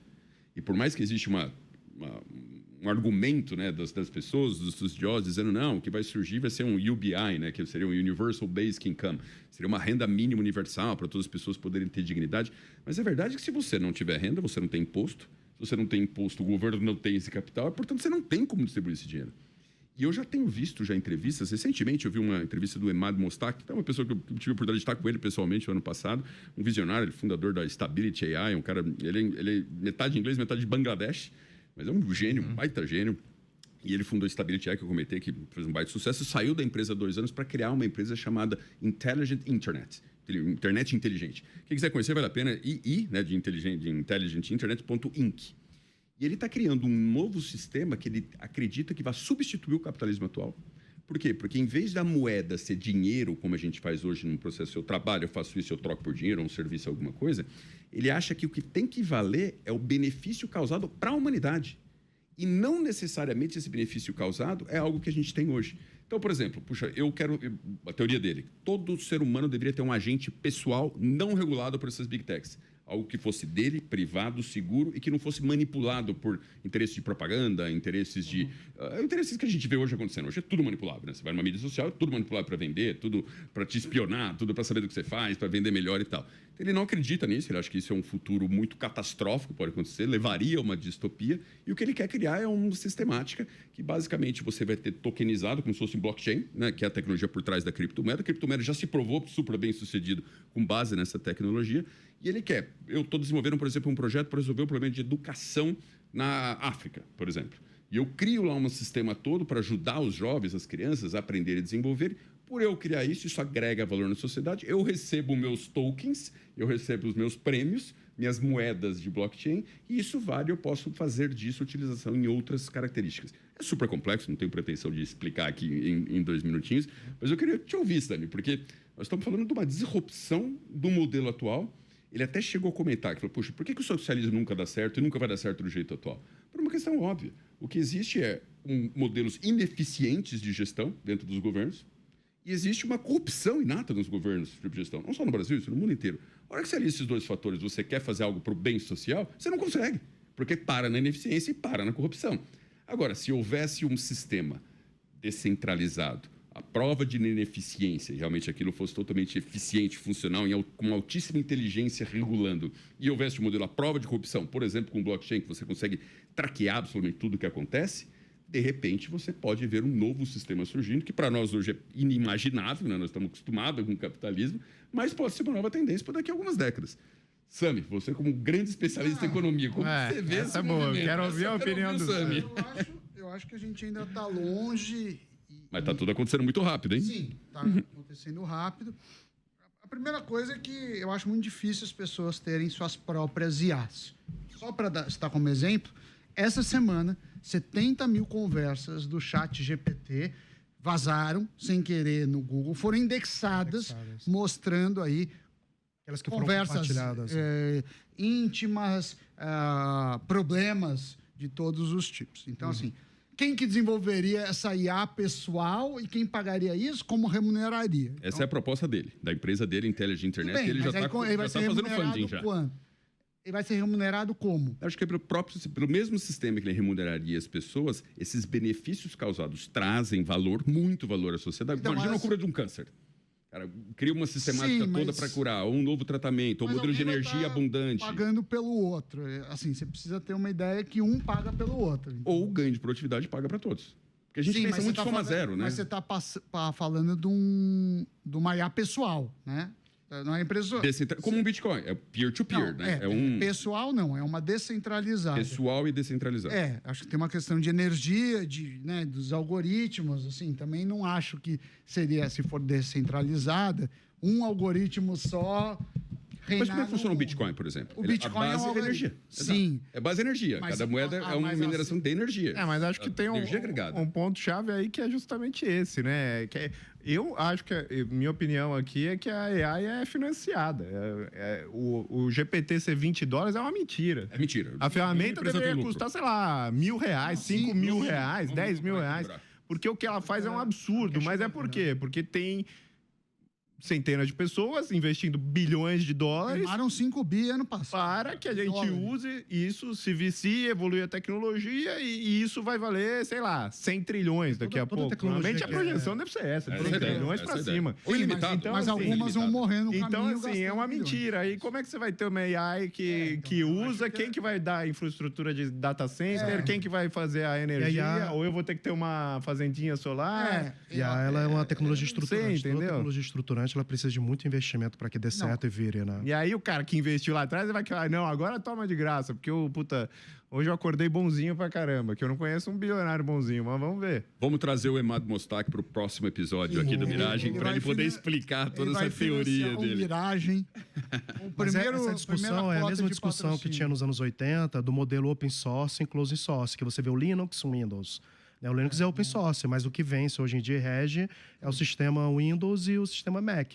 E por mais que existe um argumento, né, das pessoas, dos estudiosos, dizendo não, o que vai surgir vai ser um UBI, né, que seria um Universal Basic Income, seria uma renda mínima universal para todas as pessoas poderem ter dignidade. Mas a verdade é que se você não tiver renda, você não tem imposto. Se você não tem imposto, o governo não tem esse capital, e, portanto, você não tem como distribuir esse dinheiro. E eu já tenho visto entrevistas, recentemente eu vi uma entrevista do Emad Mostak, que é uma pessoa que eu tive a oportunidade de estar com ele pessoalmente no ano passado, um visionário, ele é fundador da Stability AI, um cara, ele é metade inglês, metade de Bangladesh, mas é um gênio, um baita gênio. E ele fundou a Stability AI, que eu comentei, que fez um baita sucesso, saiu da empresa há 2 anos para criar uma empresa chamada Intelligent Internet, internet inteligente. Quem quiser conhecer, vale a pena, né, de intelligentinternet.inc. E ele está criando um novo sistema que ele acredita que vai substituir o capitalismo atual. Por quê? Porque em vez da moeda ser dinheiro, como a gente faz hoje no processo, eu trabalho, eu faço isso, eu troco por dinheiro, ou um serviço, alguma coisa, ele acha que o que tem que valer é o benefício causado para a humanidade. E não necessariamente esse benefício causado é algo que a gente tem hoje. Então, por exemplo, a teoria dele, todo ser humano deveria ter um agente pessoal não regulado por essas big techs. Algo que fosse dele, privado, seguro e que não fosse manipulado por interesses de propaganda, interesses de... interesses que a gente vê hoje acontecendo. Hoje é tudo manipulado, né? Você vai numa mídia social, é tudo manipulado para vender, tudo para te espionar, tudo para saber do que você faz, para vender melhor e tal. Então, ele não acredita nisso, ele acha que isso é um futuro muito catastrófico, pode acontecer, levaria a uma distopia. E o que ele quer criar é uma sistemática que, basicamente, você vai ter tokenizado, como se fosse um blockchain, né? Que é a tecnologia por trás da criptomoeda. A criptomoeda já se provou super bem sucedido com base nessa tecnologia. E ele quer. Eu estou desenvolvendo, por exemplo, um projeto para resolver o problema de educação na África, por exemplo. E eu crio lá um sistema todo para ajudar os jovens, as crianças, a aprenderem e desenvolverem. Por eu criar isso agrega valor na sociedade. Eu recebo meus tokens, eu recebo os meus prêmios, minhas moedas de blockchain, e isso vale, eu posso fazer disso utilização em outras características. É super complexo, não tenho pretensão de explicar aqui em 2 minutinhos, mas eu queria te ouvir, Stanley, porque nós estamos falando de uma disrupção do modelo atual. Ele até chegou a comentar, que falou, puxa, por que o socialismo nunca dá certo e nunca vai dar certo do jeito atual? Por uma questão óbvia. O que existe é modelos ineficientes de gestão dentro dos governos e existe uma corrupção inata nos governos de gestão, não só no Brasil, isso no mundo inteiro. A hora que você alia esses 2 fatores, você quer fazer algo para o bem social, você não consegue, porque para na ineficiência e para na corrupção. Agora, se houvesse um sistema descentralizado, a prova de ineficiência, realmente aquilo fosse totalmente eficiente, funcional, com altíssima inteligência regulando, e houvesse um modelo à prova de corrupção, por exemplo, com blockchain, que você consegue traquear absolutamente tudo o que acontece, de repente você pode ver um novo sistema surgindo, que para nós hoje é inimaginável, né? Nós estamos acostumados com o capitalismo, mas pode ser uma nova tendência para daqui a algumas décadas. Sami, você como grande especialista em economia, como você vê esse movimento? Quero ouvir a opinião do Sami. Eu acho que a gente ainda está longe... Mas está tudo acontecendo muito rápido, hein? Sim, está acontecendo rápido. A primeira coisa é que eu acho muito difícil as pessoas terem suas próprias IAs. Só para citar como exemplo, essa semana, 70 mil conversas do chat GPT vazaram, sem querer, no Google, foram indexadas. Mostrando aí Aquelas que conversas íntimas, problemas de todos os tipos. Então, assim... Quem que desenvolveria essa IA pessoal e quem pagaria isso, como remuneraria? Então, essa é a proposta dele, da empresa dele, Intelligent Internet, bem, que ele já está fazendo funding já. Quando? Ele vai ser remunerado como? Acho que pelo mesmo sistema que ele remuneraria as pessoas, esses benefícios causados trazem valor, muito valor à sociedade. Então, imagina a cura de um câncer. Cara, cria uma sistemática toda para curar, ou um novo tratamento, ou um modelo de energia abundante. Pagando pelo outro. Assim, você precisa ter uma ideia que um paga pelo outro. Então. Ou o ganho de produtividade paga para todos. Porque a gente pensa muito soma zero, né? Mas você está falando de uma IA pessoal, né? Não é empresa... Como um Bitcoin, é peer-to-peer, né? Pessoal não, é uma descentralizada. Pessoal e descentralizada. Acho que tem uma questão de energia, dos algoritmos, assim, também não acho que seria, se for descentralizada, um algoritmo só... Mas como é que funciona o Bitcoin, por exemplo? O Bitcoin a base é energia. Sim. É base energia. Cada moeda é uma mineração de energia. Mas acho que tem um ponto-chave aí que é justamente esse, né? Eu acho que, minha opinião aqui é que a AI é financiada. O GPT ser $20 é uma mentira. É mentira. A ferramenta deveria custar, sei lá, R$1.000, R$5.000, R$10.000. Porque o que ela faz é um absurdo. Mas é por quê? Porque tem... centenas de pessoas investindo bilhões de dólares. Queimaram 5 bi ano passado. Para que a gente use isso, se vicie, evolui a tecnologia e isso vai valer, sei lá, 100 trilhões daqui a pouco. Normalmente a projeção deve ser essa, 100 trilhões para cima. Ou ilimitado. Mas algumas vão morrer no caminho. Então, assim, é uma mentira. Aí como é que você vai ter uma AI que usa? Quem que vai dar a infraestrutura de data center? Quem que vai fazer a energia? Ou eu vou ter que ter uma fazendinha solar? E ela é uma tecnologia estruturante. Entendeu? Toda tecnologia estruturante ela precisa de muito investimento para que dê certo e vire, né? E aí o cara que investiu lá atrás vai falar, não, agora toma de graça, porque hoje eu acordei bonzinho pra caramba, que eu não conheço um bilionário bonzinho, mas vamos ver. Vamos trazer o Emad Mostak para o próximo episódio aqui do Miragem, para ele poder explicar toda essa teoria dele. Miragem. Essa discussão é a mesma discussão que tinha nos anos 80 do modelo open source e closed source, que você vê o Linux, o Windows. O Linux é open source, mas o que vence hoje em dia rege é o sistema Windows e o sistema Mac,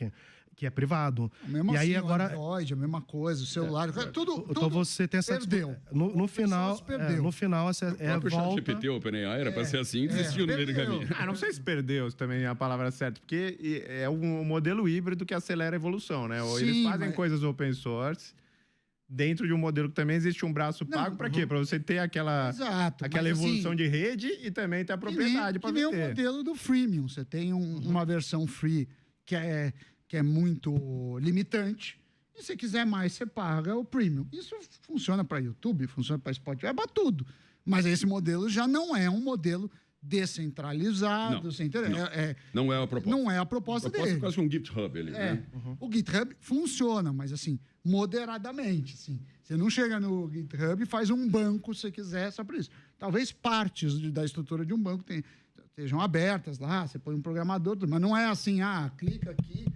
que é privado. Mesmo e assim, aí agora Android, a mesma coisa, o celular, tudo. Então você tem essa perdeu. No final, essa é a volta. O GPT, o OpenAI era para ser assim e desistiu no meio do caminho. Não sei se perdeu também é a palavra certa, porque é um modelo híbrido que acelera a evolução, né? Sim, eles fazem coisas open source. dentro de um modelo que também existe um braço pago, para quê? Para você ter aquela evolução de rede e também ter a propriedade para vender. Que nem o modelo do freemium. Você tem uma versão free que é muito limitante, e se quiser mais, você paga o premium. Isso funciona para YouTube, funciona para Spotify, para tudo. Mas esse modelo já não é um modelo descentralizado. Não é a proposta. Não é a proposta dele. É quase um GitHub ali, né? O GitHub funciona, mas assim, moderadamente. Assim. Você não chega no GitHub e faz um banco, se você quiser, só por isso. Talvez partes da estrutura de um banco estejam abertas lá, você põe um programador, mas não é assim, clica aqui.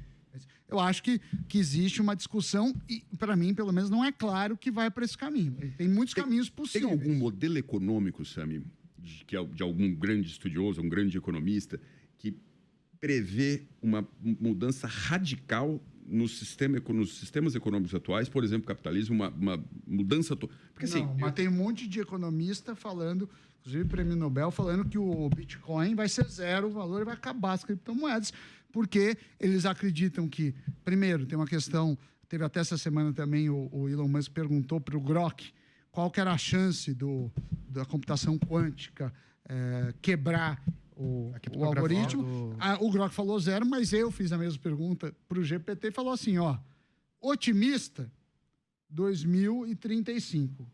Eu acho que existe uma discussão e, para mim, pelo menos, não é claro que vai para esse caminho. Tem muitos caminhos possíveis. Tem algum modelo econômico, Sami, de algum grande estudioso, um grande economista, que prevê uma mudança radical nos sistemas econômicos atuais, por exemplo, capitalismo, uma mudança... Porque, assim, mas tem um monte de economista falando, inclusive o Prêmio Nobel, falando que o Bitcoin vai ser zero o valor e vai acabar as criptomoedas, porque eles acreditam que, primeiro, tem uma questão, teve até essa semana também, o Elon Musk perguntou para o Grok qual que era a chance da computação quântica quebrar o algoritmo. O Grok falou 0, mas eu fiz a mesma pergunta para o GPT e falou assim, otimista, 2035.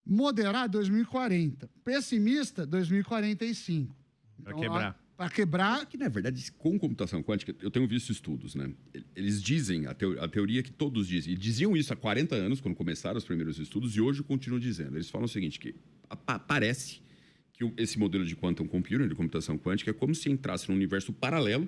Moderado, 2040. Pessimista, 2045. Para quebrar. Para quebrar... Que, na verdade, com computação quântica, eu tenho visto estudos, né? Eles dizem, a teoria que todos dizem, e diziam isso há 40 anos, quando começaram os primeiros estudos, e hoje continuam dizendo. Eles falam o seguinte, que parece que esse modelo de quantum computing, de computação quântica, é como se entrasse num universo paralelo,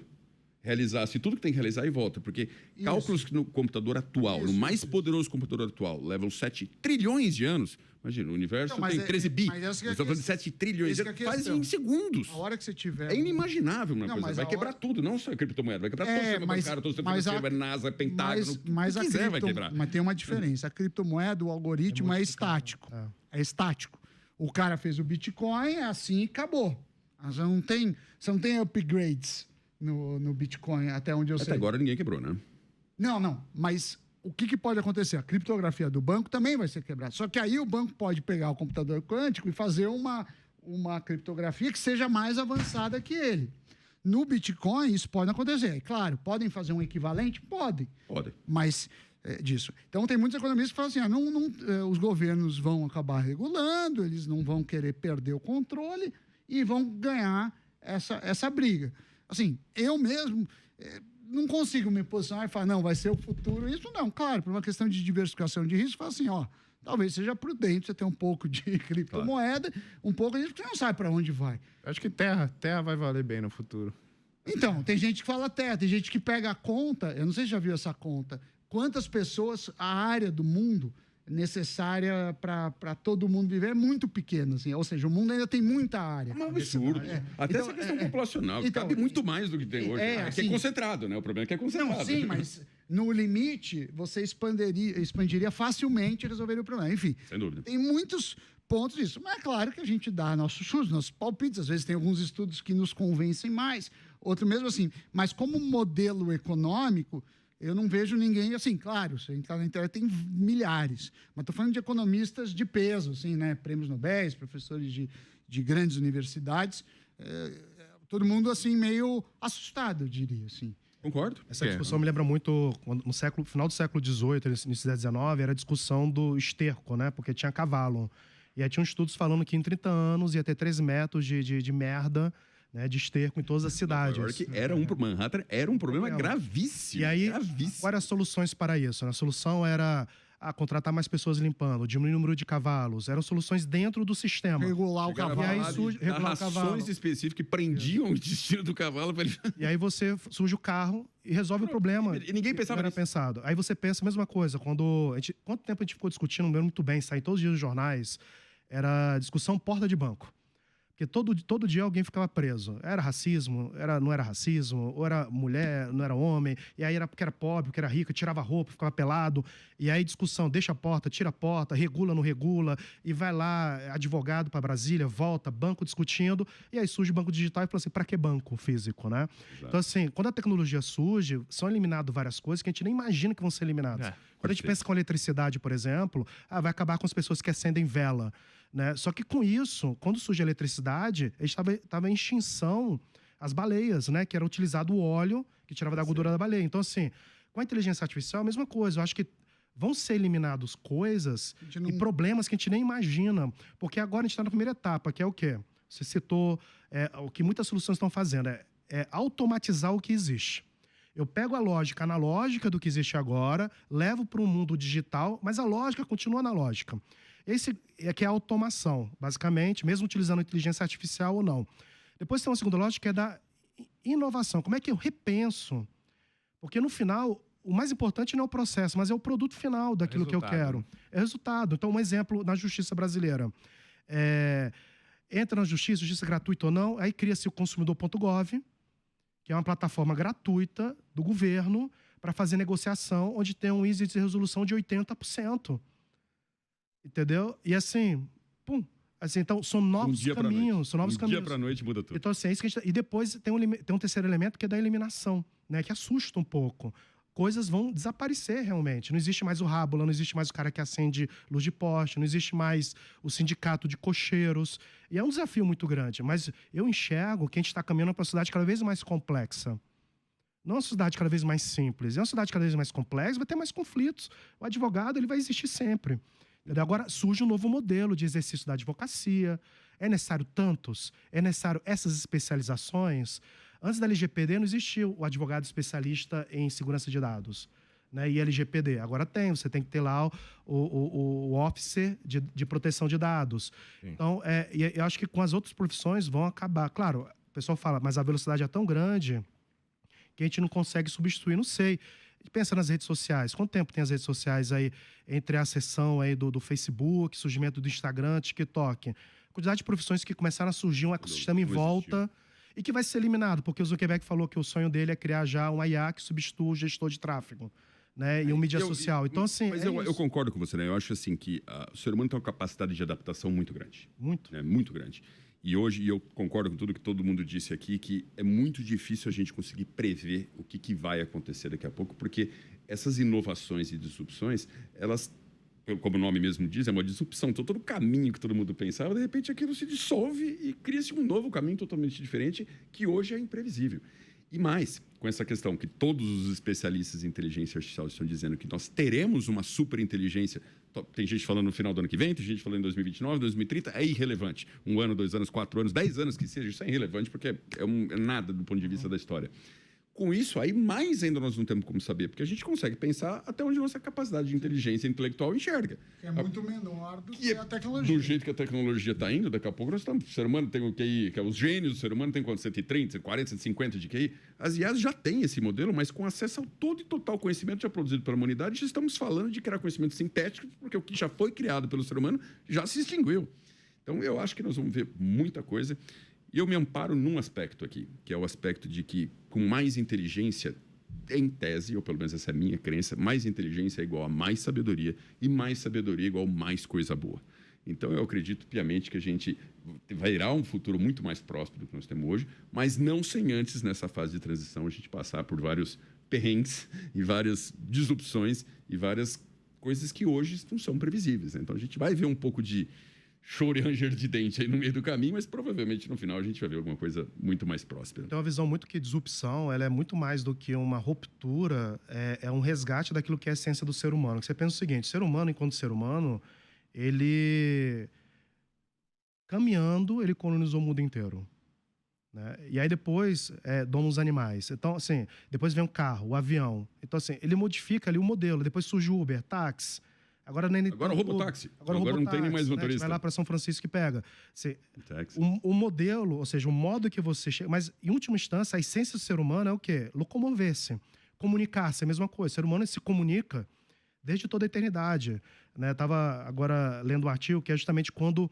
realizasse tudo que tem que realizar e volta. Porque cálculos no computador atual, no mais poderoso computador atual, levam 7 trilhões de anos. Imagina, o universo tem 13 bi. Nós estamos falando de 7 trilhões. Faz em segundos. A hora que você tiver... É inimaginável uma coisa. Vai quebrar tudo, não só a criptomoeda. Vai quebrar todo o sistema bancário, todo o sistema financeiro, NASA, Pentágono, o que quiser vai quebrar. Mas tem uma diferença. A criptomoeda, o algoritmo é estático. É estático. O cara fez o Bitcoin, é assim e acabou. Você não tem upgrades no Bitcoin, até onde eu sei. Até agora ninguém quebrou, né? Não. Mas o que pode acontecer? A criptografia do banco também vai ser quebrada. Só que aí o banco pode pegar o computador quântico e fazer uma criptografia que seja mais avançada que ele. No Bitcoin, isso pode acontecer. Claro, podem fazer um equivalente? Podem. Mas... disso. Então, tem muitos economistas que falam assim, os governos vão acabar regulando, eles não vão querer perder o controle e vão ganhar essa briga. Assim, eu mesmo não consigo me posicionar e falar, não, vai ser o futuro. Isso não, claro, por uma questão de diversificação de risco, fala assim, talvez seja prudente você ter um pouco de criptomoeda, um pouco disso, porque você não sabe para onde vai. Acho que terra vai valer bem no futuro. Então, tem gente que fala terra, tem gente que pega a conta, eu não sei se já viu essa conta, quantas pessoas, a área do mundo necessária para todo mundo viver é muito pequena, assim. Ou seja, o mundo ainda tem muita área. É um absurdo. Até essa questão populacional, cabe muito mais do que tem hoje. Assim, é concentrado, né? O problema é que é concentrado. Não, sim, mas no limite, você expandiria facilmente e resolveria o problema. Enfim, sem dúvida. Tem muitos pontos disso. Mas é claro que a gente dá nossos chutes, nossos palpites. Às vezes tem alguns estudos que nos convencem mais, outro mesmo assim. Mas como modelo econômico, eu não vejo ninguém, assim, claro, se entrar na internet tem milhares, mas estou falando de economistas de peso, assim, né? Prêmios Nobel, professores de grandes universidades, todo mundo, assim, meio assustado, eu diria, assim. Concordo. Essa discussão me lembra muito, no final do século XVIII, início do XIX, era a discussão do esterco, né? Porque tinha cavalo. E aí tinham estudos falando que em 30 anos ia ter 13 metros de merda, né, de esterco em todas as cidades. Manhattan era um problema gravíssimo. E aí, quais eram as soluções para isso? A solução era contratar mais pessoas limpando, diminuir o número de cavalos. Eram soluções dentro do sistema. Regular o cavalo. E aí regular o cavalo. Rações específicas que prendiam o destino do cavalo. E aí você surge o carro e resolve o problema. E ninguém pensava nisso. Pensado. Aí você pensa a mesma coisa. Quanto tempo a gente ficou discutindo, não lembro muito bem, sair todos os dias nos jornais, era discussão porta de banco. Porque todo dia alguém ficava preso. Era racismo, não era racismo, ou era mulher, não era homem, e aí era porque era pobre, porque era rico, tirava roupa, ficava pelado, e aí discussão, deixa a porta, tira a porta, regula, não regula, e vai lá, advogado para Brasília, volta, banco discutindo, e aí surge o banco digital e fala assim, para que banco físico, né? Exato. Então assim, quando a tecnologia surge, são eliminadas várias coisas que a gente nem imagina que vão ser eliminadas. Quando a gente pensa com eletricidade, por exemplo, vai acabar com as pessoas que acendem vela, né? Só que com isso, quando surge a eletricidade, a gente estava em extinção as baleias, né? Que era utilizado o óleo que tirava da gordura da baleia. Então, assim, com a inteligência artificial, a mesma coisa. Eu acho que vão ser eliminadas coisas e problemas que a gente nem imagina. Porque agora a gente está na primeira etapa, que é o quê? Você citou o que muitas soluções estão fazendo, é automatizar o que existe. Eu pego a lógica analógica do que existe agora, levo para o mundo digital, mas a lógica continua analógica. Esse é que é a automação, basicamente, mesmo utilizando inteligência artificial ou não. Depois tem uma segunda lógica, que é da inovação. Como é que eu repenso? Porque, no final, o mais importante não é o processo, mas é o produto final daquilo que eu quero. É o resultado. Então, um exemplo na justiça brasileira. Entra na justiça gratuita ou não, aí cria-se o consumidor.gov, que é uma plataforma gratuita do governo para fazer negociação, onde tem um índice de resolução de 80%. Entendeu? E assim, então, são novos caminhos. São novos caminhos. Dia para noite muda tudo. Então, assim, é isso que a gente... E depois tem um terceiro elemento, que é da eliminação, né? Que assusta um pouco. Coisas vão desaparecer realmente. Não existe mais o Rábula, não existe mais o cara que acende luz de poste, não existe mais o sindicato de cocheiros. E é um desafio muito grande. Mas eu enxergo que a gente está caminhando para uma sociedade cada vez mais complexa. Não uma sociedade cada vez mais simples. É uma sociedade cada vez mais complexa, vai ter mais conflitos. O advogado ele vai existir sempre. Agora surge um novo modelo de exercício da advocacia. É necessário tantos? É necessário essas especializações? Antes da LGPD não existia o advogado especialista em segurança de dados, né? E LGPD. Agora tem, você tem que ter lá o officer de proteção de dados. Sim. Então, eu acho que com as outras profissões vão acabar. Claro, o pessoal fala, mas a velocidade é tão grande que a gente não consegue substituir, não sei. Pensa nas redes sociais. Quanto tempo tem as redes sociais aí entre a acessão aí do Facebook, surgimento do Instagram, TikTok? A quantidade de profissões que começaram a surgir, um ecossistema em volta e que vai ser eliminado, porque o Zuckerberg falou que o sonho dele é criar já uma IA que substitua o gestor de tráfego, né? E um mídia social. Então, assim, mas eu concordo com você, né? Eu acho assim que o ser humano tem uma capacidade de adaptação muito grande. Muito. Né? Muito grande. E hoje, eu concordo com tudo que todo mundo disse aqui, que é muito difícil a gente conseguir prever o que vai acontecer daqui a pouco, porque essas inovações e disrupções, elas, como o nome mesmo diz, é uma disrupção. Então, todo o caminho que todo mundo pensava, de repente aquilo se dissolve e cria-se um novo caminho totalmente diferente, que hoje é imprevisível. E mais, com essa questão que todos os especialistas em inteligência artificial estão dizendo que nós teremos uma superinteligência. Tem gente falando no final do ano que vem, tem gente falando em 2029, 2030, é irrelevante. 1 ano, 2 anos, 4 anos, 10 anos que seja, isso é irrelevante, porque é nada do ponto de vista da história. Com isso, aí mais ainda nós não temos como saber, porque a gente consegue pensar até onde nossa capacidade de inteligência intelectual enxerga. Que é muito menor do que a tecnologia. Do jeito que a tecnologia está indo, daqui a pouco nós estamos... O ser humano tem o QI, que é os gênios, o ser humano tem quanto? 130, 140, 150 de QI. As IAs já têm esse modelo, mas com acesso ao todo e total conhecimento já produzido pela humanidade, já estamos falando de criar conhecimento sintético, porque o que já foi criado pelo ser humano já se extinguiu. Então, eu acho que nós vamos ver muita coisa. E eu me amparo num aspecto aqui, que é o aspecto de que, com mais inteligência, em tese, ou pelo menos essa é a minha crença, mais inteligência é igual a mais sabedoria, e mais sabedoria é igual a mais coisa boa. Então, eu acredito piamente que a gente virá um futuro muito mais próspero do que nós temos hoje, mas não sem antes, nessa fase de transição, a gente passar por vários perrengues e várias disrupções e várias coisas que hoje não são previsíveis. Então, a gente vai ver um pouco de choro e ranger de dente aí no meio do caminho, mas provavelmente no final a gente vai ver alguma coisa muito mais próspera. Tem uma visão muito que disrupção, ela é muito mais do que uma ruptura, é um resgate daquilo que é a essência do ser humano. Você pensa o seguinte, o ser humano, enquanto ser humano, ele, caminhando, ele colonizou o mundo inteiro. Né? E aí depois doma os animais. Então, assim, depois vem o carro, o avião. Então, assim, ele modifica ali o modelo. Depois surge o Uber, táxi. Agora o robotáxi. Agora não tem nem mais motorista. Vai lá para São Francisco que pega. O modelo, ou seja, o modo que você chega... Mas, em última instância, a essência do ser humano é o quê? Locomover-se. Comunicar-se, é a mesma coisa. O ser humano se comunica desde toda a eternidade. Né? Estava agora lendo um artigo que é justamente quando,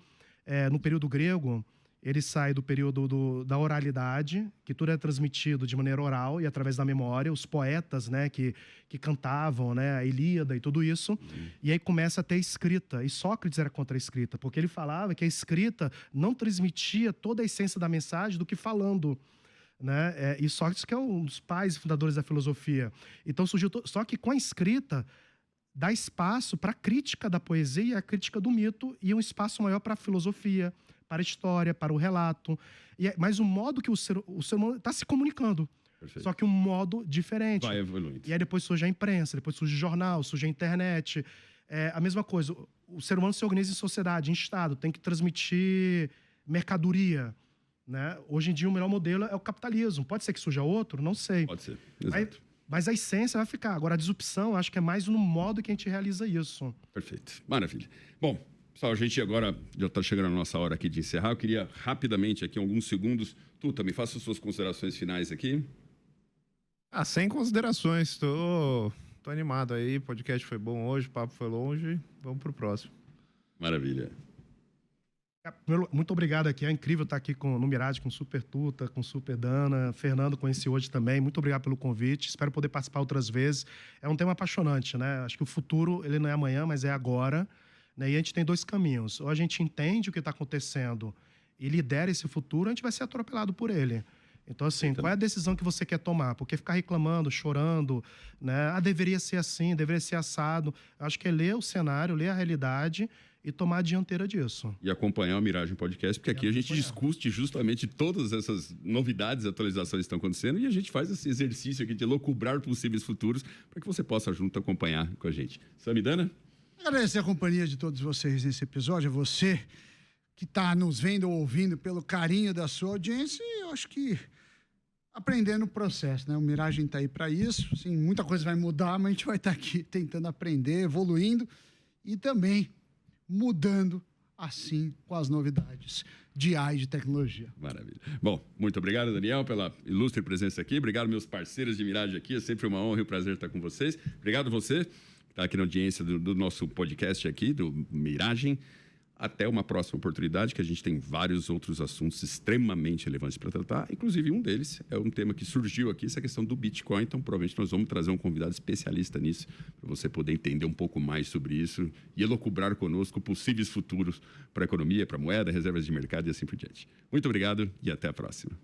no período grego, ele sai do período da oralidade, que tudo é transmitido de maneira oral e através da memória, os poetas, né, que cantavam, né, a Ilíada e tudo isso, e aí começa a ter escrita, e Sócrates era contra a escrita, porque ele falava que a escrita não transmitia toda a essência da mensagem do que falando. Né? E Sócrates, que é um dos pais fundadores da filosofia. Então surgiu... Só que com a escrita, dá espaço para a crítica da poesia e a crítica do mito, e um espaço maior para a filosofia, para a história, para o relato. Mas o modo que o ser humano está se comunicando. Perfeito. Só que um modo diferente. Vai evoluindo. E aí depois surge a imprensa, depois surge o jornal, surge a internet. A mesma coisa, o ser humano se organiza em sociedade, em Estado, tem que transmitir mercadoria. Né? Hoje em dia o melhor modelo é o capitalismo. Pode ser que surja outro? Não sei. Pode ser, exato. Mas a essência vai ficar. Agora, a disrupção, acho que é mais no modo que a gente realiza isso. Perfeito. Maravilha. Bom, pessoal, a gente agora já está chegando a nossa hora aqui de encerrar. Eu queria rapidamente, aqui, alguns segundos, tu também faça as suas considerações finais aqui. Sem considerações. Tô animado aí. O podcast foi bom hoje, o papo foi longe. Vamos pro próximo. Maravilha. Muito obrigado aqui. É incrível estar aqui no Mirage, com Super Tuta, com Super Dana. Fernando conheci hoje também. Muito obrigado pelo convite. Espero poder participar outras vezes. É um tema apaixonante, né? Acho que o futuro, ele não é amanhã, mas é agora. Né? E a gente tem dois caminhos. Ou a gente entende o que está acontecendo e lidera esse futuro, ou a gente vai ser atropelado por ele. Então, assim, qual é a decisão que você quer tomar? Porque ficar reclamando, chorando, né? Deveria ser assim, deveria ser assado. Eu acho que é ler o cenário, ler a realidade e tomar a dianteira disso. E acompanhar o Miragem Podcast, porque aqui a gente discute justamente todas essas novidades, atualizações que estão acontecendo, e a gente faz esse exercício aqui de locubrar possíveis futuros para que você possa junto acompanhar com a gente. Samidana? Agradecer a companhia de todos vocês nesse episódio, a você que está nos vendo ou ouvindo, pelo carinho da sua audiência, e eu acho que aprendendo o processo, né? O Miragem está aí para isso. Sim, muita coisa vai mudar, mas a gente vai estar aqui tentando aprender, evoluindo e também mudando assim com as novidades de AI e de tecnologia. Maravilha. Bom, muito obrigado, Daniel, pela ilustre presença aqui. Obrigado, meus parceiros de Miragem aqui. É sempre uma honra e um prazer estar com vocês. Obrigado você que está aqui na audiência do nosso podcast aqui, do Miragem. Até uma próxima oportunidade, que a gente tem vários outros assuntos extremamente relevantes para tratar. Inclusive, um deles é um tema que surgiu aqui, essa questão do Bitcoin. Então, provavelmente, nós vamos trazer um convidado especialista nisso, para você poder entender um pouco mais sobre isso e elocubrar conosco possíveis futuros para a economia, para a moeda, reservas de mercado e assim por diante. Muito obrigado e até a próxima.